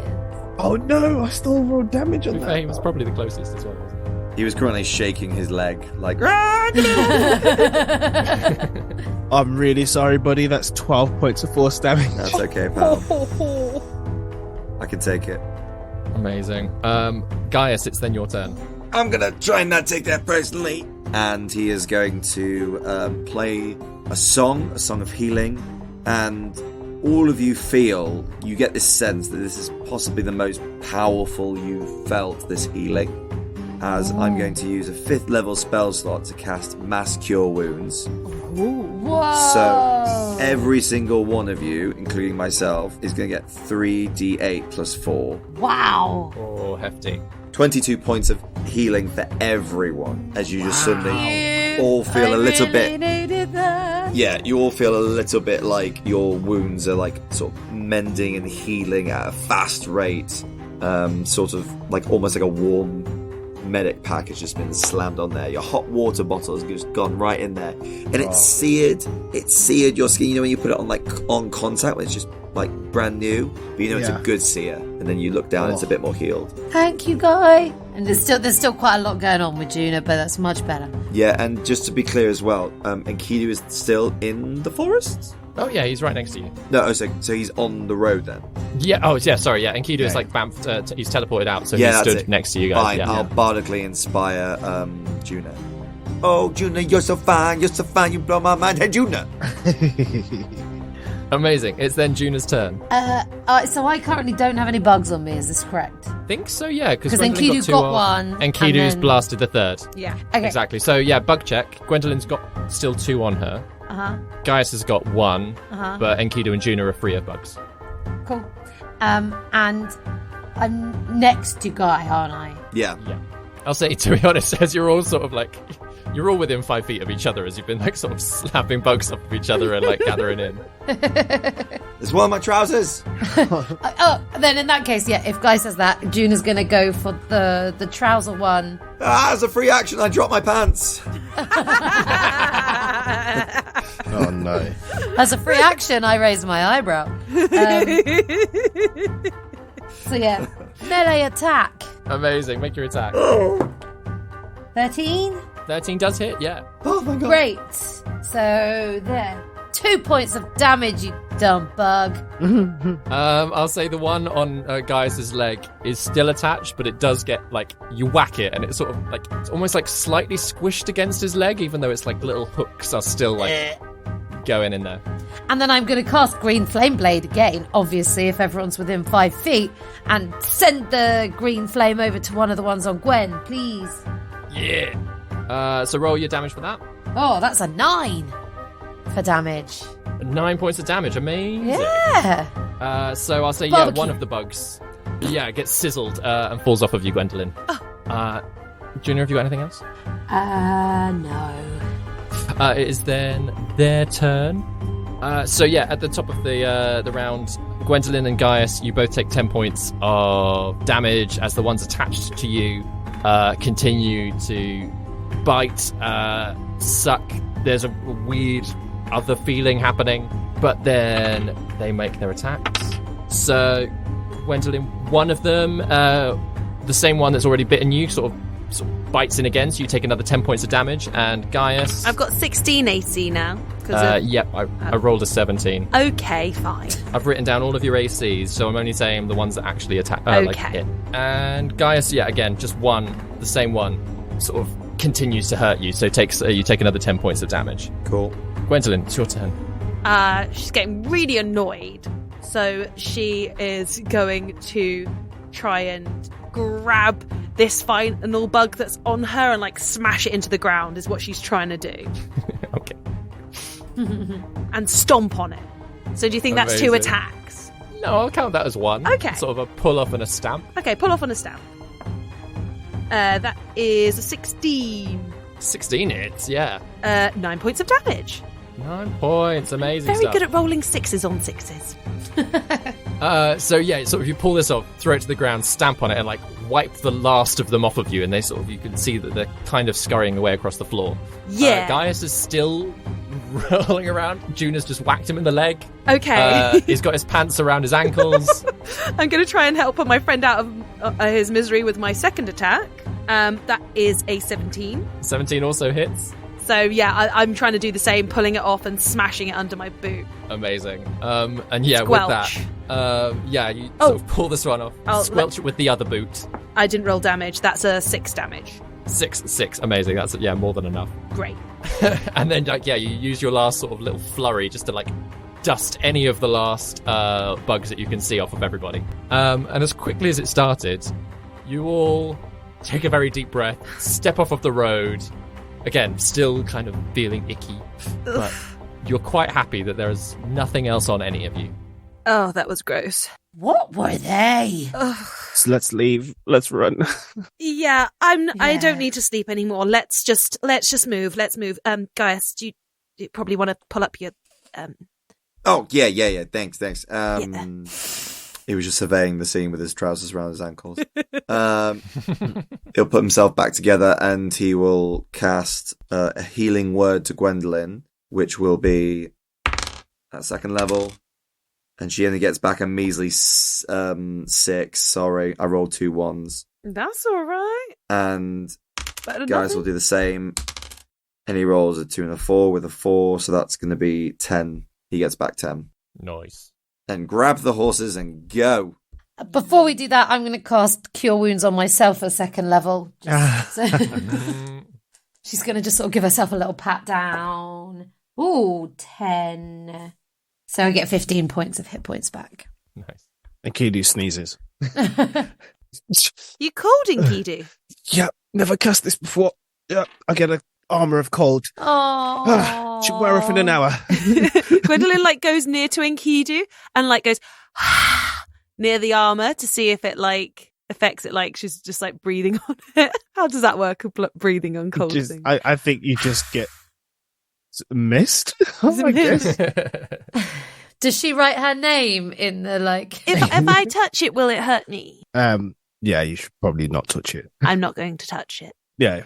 Speaker 5: Oh no! I still rolled damage on
Speaker 1: To be fair, he
Speaker 5: that.
Speaker 1: was probably the closest as well, wasn't he?
Speaker 4: He was currently shaking his leg, like,
Speaker 5: I'm really sorry, buddy. That's 12 points of force damage.
Speaker 4: that's okay, pal. I can take it.
Speaker 1: Amazing. Gaius, it's then your turn.
Speaker 4: I'm gonna try and not take that personally. And he is going to play a song of healing. And all of you you get this sense that this is possibly the most powerful you've felt this healing. As I'm going to use a 5th level spell slot to cast Mass Cure Wounds.
Speaker 3: Whoa.
Speaker 4: So every single one of you, including myself, is going to get 3d8 plus 4.
Speaker 3: Wow.
Speaker 1: Oh, hefty.
Speaker 4: 22 points of healing for everyone, as you just suddenly all feel a little bit.
Speaker 3: Needed that.
Speaker 4: Yeah, you all feel a little bit like your wounds are like sort of mending and healing at a fast rate. Sort of like almost like a warm medic pack has just been slammed on there. Your hot water bottle has just gone right in there, and it's seared your skin. You know when you put it on like on contact when it's just like brand new, but you know it's a good sear, and then you look down, it's a bit more healed.
Speaker 3: Thank you, Guy. And there's still quite a lot going on with Juna, but that's much better.
Speaker 4: Yeah, and just to be clear as well, Enkidu is still in the forest.
Speaker 1: Oh yeah, he's right next to you.
Speaker 4: No, so he's on the road then.
Speaker 1: Yeah. Oh yeah. Sorry. Yeah. Enkidu is like bamfed. He's teleported out, so he
Speaker 4: that's
Speaker 1: stood
Speaker 4: it.
Speaker 1: next to you guys.
Speaker 4: Fine,
Speaker 1: Yeah.
Speaker 4: I'll bardically inspire Juna. Oh, Juna, you're so fine, you blow my mind. Hey, Juna.
Speaker 1: Amazing. It's then Juna's turn.
Speaker 3: So I currently don't have any bugs on me. Is this correct?
Speaker 1: Think so. Yeah. Because
Speaker 3: Enkidu's got one.
Speaker 1: Enkidu's
Speaker 3: then...
Speaker 1: blasted the 3rd.
Speaker 7: Yeah.
Speaker 3: Okay.
Speaker 1: Exactly. So yeah, bug check. Gwendolyn's got still 2 on her. Gaius has got 1, but Enkidu and Juna are free of bugs.
Speaker 3: Cool. And I'm next to Guy, aren't I?
Speaker 4: Yeah.
Speaker 1: I'll say, to be honest, as you're all sort of like, you're all within 5 feet of each other as you've been like sort of slapping bugs off of each other and like gathering in.
Speaker 4: There's one of my trousers.
Speaker 3: Then in that case, if Guy says that, Juna's going to go for the trouser one.
Speaker 4: As a free action, I dropped my pants.
Speaker 5: Oh no!
Speaker 3: As a free action, I raise my eyebrow. So yeah, melee attack.
Speaker 1: Amazing. Make your attack.
Speaker 3: 13.
Speaker 1: 13 does hit. Yeah.
Speaker 4: Oh my god.
Speaker 3: Great. So there. 2 points of damage, you dumb bug.
Speaker 1: I'll say the one on Gaius's leg is still attached, but it does get like you whack it, and it's sort of like it's almost like slightly squished against his leg, even though it's like little hooks are still like going in there.
Speaker 3: And then I'm going to cast Green Flame Blade again, obviously, if everyone's within 5 feet, and send the green flame over to one of the ones on Gwen, please.
Speaker 1: Yeah. So roll your damage for that.
Speaker 3: Oh, that's a 9 for damage.
Speaker 1: 9 points of damage. Amazing.
Speaker 3: Yeah.
Speaker 1: So I'll say,
Speaker 3: Barbecue.
Speaker 1: one of the bugs, gets sizzled and falls off of you, Gwendolyn. Junior, have you got anything else?
Speaker 3: No.
Speaker 1: It is then their turn. So at the top of the round, Gwendolyn and Gaius, you both take 10 points of damage as the ones attached to you continue to bite, suck. There's a weird other feeling happening, but then they make their attacks. So Gwendolyn, one of them the same one that's already bitten you sort of bites in again, so you take another 10 points of damage. And Gaius,
Speaker 7: I've got 16 AC now.
Speaker 1: Yep, I rolled a 17.
Speaker 7: Okay, fine.
Speaker 1: I've written down all of your ACs, so I'm only saying the ones that actually attack, like hit. And Gaius, yeah, again, just one, the same one, sort of continues to hurt you, so you take another 10 points of damage.
Speaker 4: Cool.
Speaker 1: Gwendolyn, it's your turn.
Speaker 7: She's getting really annoyed, so she is going to try and grab this final bug that's on her and like smash it into the ground is what she's trying to do.
Speaker 1: Okay.
Speaker 7: And stomp on it. So do you think that's 2 attacks?
Speaker 1: No, I'll count that as one.
Speaker 7: Okay.
Speaker 1: Sort of a pull off and a stamp.
Speaker 7: Okay, pull off on a stamp. That is a 16.
Speaker 1: 16 hits, yeah.
Speaker 7: 9 points of damage.
Speaker 1: 9 points, amazing
Speaker 7: Very
Speaker 1: stuff.
Speaker 7: good at rolling 6s on 6s.
Speaker 1: So yeah, sort of you pull this off, throw it to the ground, stamp on it, and like wipe the last of them off of you, and they sort of, you can see that they're kind of scurrying away across the floor.
Speaker 7: Yeah.
Speaker 1: Gaius is still rolling around. Juna's just whacked him in the leg.
Speaker 7: Okay.
Speaker 1: He's got his pants around his ankles.
Speaker 7: I'm going to try and help put my friend out of his misery with my second attack. That is a 17.
Speaker 1: 17 also hits.
Speaker 7: So yeah, I'm trying to do the same, pulling it off and smashing it under my boot.
Speaker 1: Amazing. And yeah,
Speaker 7: Squelch.
Speaker 1: with that, you sort of pull this one off, squelch it with the other boot.
Speaker 7: I didn't roll damage. That's a 6 damage.
Speaker 1: 6. Amazing. That's more than enough.
Speaker 7: Great.
Speaker 1: And then you use your last sort of little flurry just to like dust any of the last bugs that you can see off of everybody. And as quickly as it started, you all take a very deep breath, step off of the road. Again, still kind of feeling icky, but you're quite happy that there is nothing else on any of you.
Speaker 7: Oh, that was gross.
Speaker 3: What were they?
Speaker 5: So let's leave. Let's run.
Speaker 7: Yeah, I don't need to sleep anymore. Let's just move. Let's move. Gaius, do you probably want to pull up your
Speaker 4: Oh, yeah. Thanks. He was just surveying the scene with his trousers around his ankles. He'll put himself back together and he will cast a healing word to Gwendolyn, which will be at second level. And she only gets back a measly 6. Sorry, I rolled 2 1s.
Speaker 7: That's all right.
Speaker 4: And Gaius will do the same. And he rolls a 2 and a 4 with a 4, so that's going to be 10. He gets back 10.
Speaker 1: Nice.
Speaker 4: Then grab the horses and go.
Speaker 3: Before we do that, I'm going to cast Cure Wounds on myself at second level. She's going to just sort of give herself a little pat down. Ooh, 10. So I get 15 points of hit points back.
Speaker 1: Nice.
Speaker 5: And Kidu sneezes.
Speaker 7: You cold, Enkidu?
Speaker 5: Yeah, never cast this before. Yeah, I get an armor of cold.
Speaker 3: Oh,
Speaker 5: should wear off in an hour.
Speaker 7: Gwendolyn goes near to Enkidu and goes near the armor to see if it affects it. She's just breathing on it. How does that work? Breathing on cold things.
Speaker 5: I think you just get mist. I guess.
Speaker 3: Does she write her name in the
Speaker 7: If I touch it, will it hurt me?
Speaker 5: Yeah, you should probably not touch it.
Speaker 7: I'm not going to touch it.
Speaker 5: Yeah,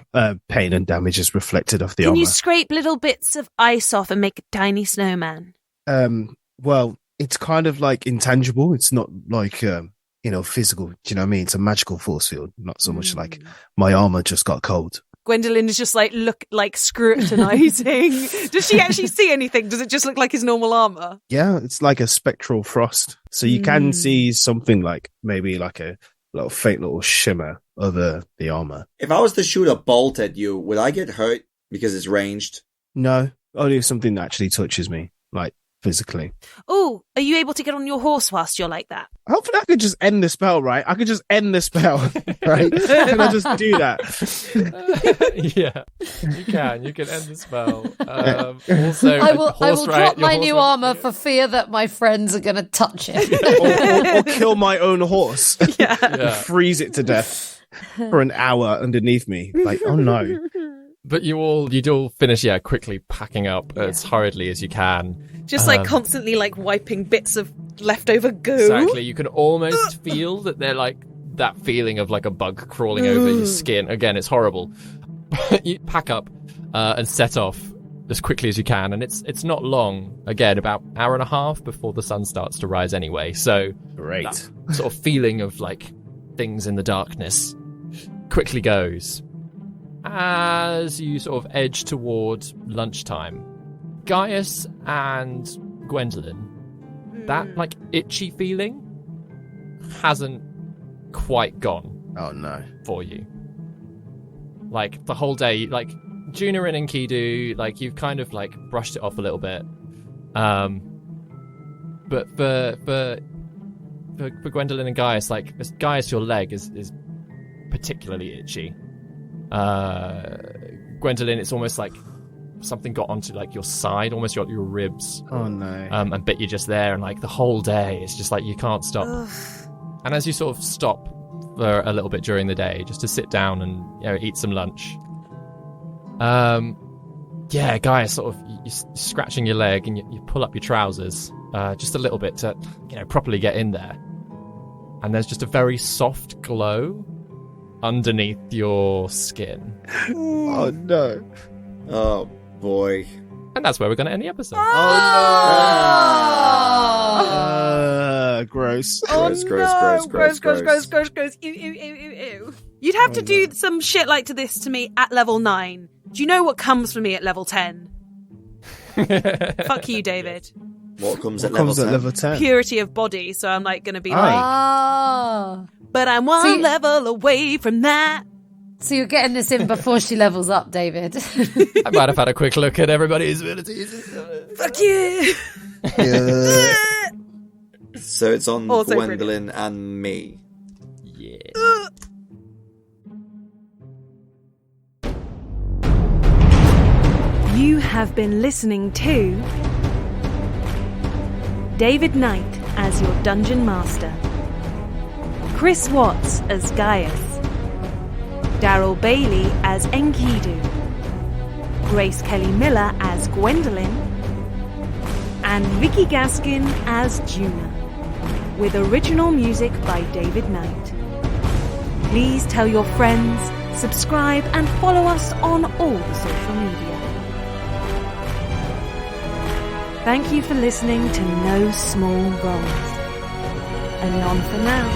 Speaker 5: pain and damage is reflected off the
Speaker 7: armor.
Speaker 5: armor.
Speaker 7: Can you scrape little bits of ice off and make a tiny snowman?
Speaker 5: Well, it's kind of intangible. It's not physical. Do you know what I mean? It's a magical force field, not so much my armor just got cold.
Speaker 7: Gwendolyn is just scrutinizing. Does she actually see anything? Does it just look like his normal armor?
Speaker 5: Yeah, it's like a spectral frost. So you can see something maybe a little faint little shimmer over the armor.
Speaker 4: If I was to shoot a bolt at you, would I get hurt because it's ranged?
Speaker 5: No, only if something that actually touches me, physically.
Speaker 7: Oh, are you able to get on your horse whilst you're like that?
Speaker 5: Hopefully I could just end the spell, right? I could just end the spell, right? Can I just do that?
Speaker 1: Yeah, you can end the spell. Also,
Speaker 3: I will drop my new armor for fear that my friends are going to touch it.
Speaker 5: or kill my own horse.
Speaker 7: Yeah.
Speaker 5: Freeze it to death for an hour underneath me. Oh no.
Speaker 1: But you do all finish, quickly packing up as hurriedly as you can.
Speaker 7: Just constantly wiping bits of leftover goo.
Speaker 1: Exactly. You can almost feel that they're that feeling of a bug crawling over your skin. Again, it's horrible. But you pack up and set off as quickly as you can. And it's not long. Again, about an hour and a half before the sun starts to rise anyway. So
Speaker 5: great.
Speaker 1: That sort of feeling of things in the darkness quickly goes. As you sort of edge towards lunchtime, Gaius and Gwendolyn, that like itchy feeling hasn't quite gone.
Speaker 5: Oh no.
Speaker 1: For you. Like the whole day, like Juna and Enkidu, like you've kind of like brushed it off a little bit. But for Gwendolyn and Gaius, like Gaius, your leg is particularly itchy. Gwendolyn, it's almost like something got onto like your side, almost your ribs.
Speaker 5: Oh no.
Speaker 1: And bit you just there, and like the whole day, it's just like you can't stop. And as you sort of stop for a little bit during the day, just to sit down and eat some lunch. Gaius, sort of you're scratching your leg and you pull up your trousers just a little bit to properly get in there, and there's just a very soft glow underneath your skin.
Speaker 5: Oh no.
Speaker 4: Oh boy.
Speaker 1: And that's where we're going to end the episode.
Speaker 5: Gross.
Speaker 4: Gross.
Speaker 7: Ew. You'd have to do some shit like to this to me at level 9. Do you know what comes for me at level 10? Fuck you, David.
Speaker 4: What comes at level 10?
Speaker 7: Purity of body, so I'm like going to be like... But I'm one level away from that.
Speaker 3: So you're getting this in before she levels up, David.
Speaker 1: I might have had a quick look at everybody's abilities.
Speaker 7: Fuck you!
Speaker 5: Yeah.
Speaker 4: So it's on
Speaker 7: Also
Speaker 4: Gwendolyn and me.
Speaker 1: Yeah.
Speaker 7: You have been listening to David Knight as your Dungeon Master, Chris Watts as Gaius, Daryl Bailey as Enkidu, Grace Kelly Miller as Gwendolyn, and Vicky Gaskin as Juna, with original music by David Knight. Please tell your friends, subscribe and follow us on all the social media. Thank you for listening to No Small Roles. Anon for now.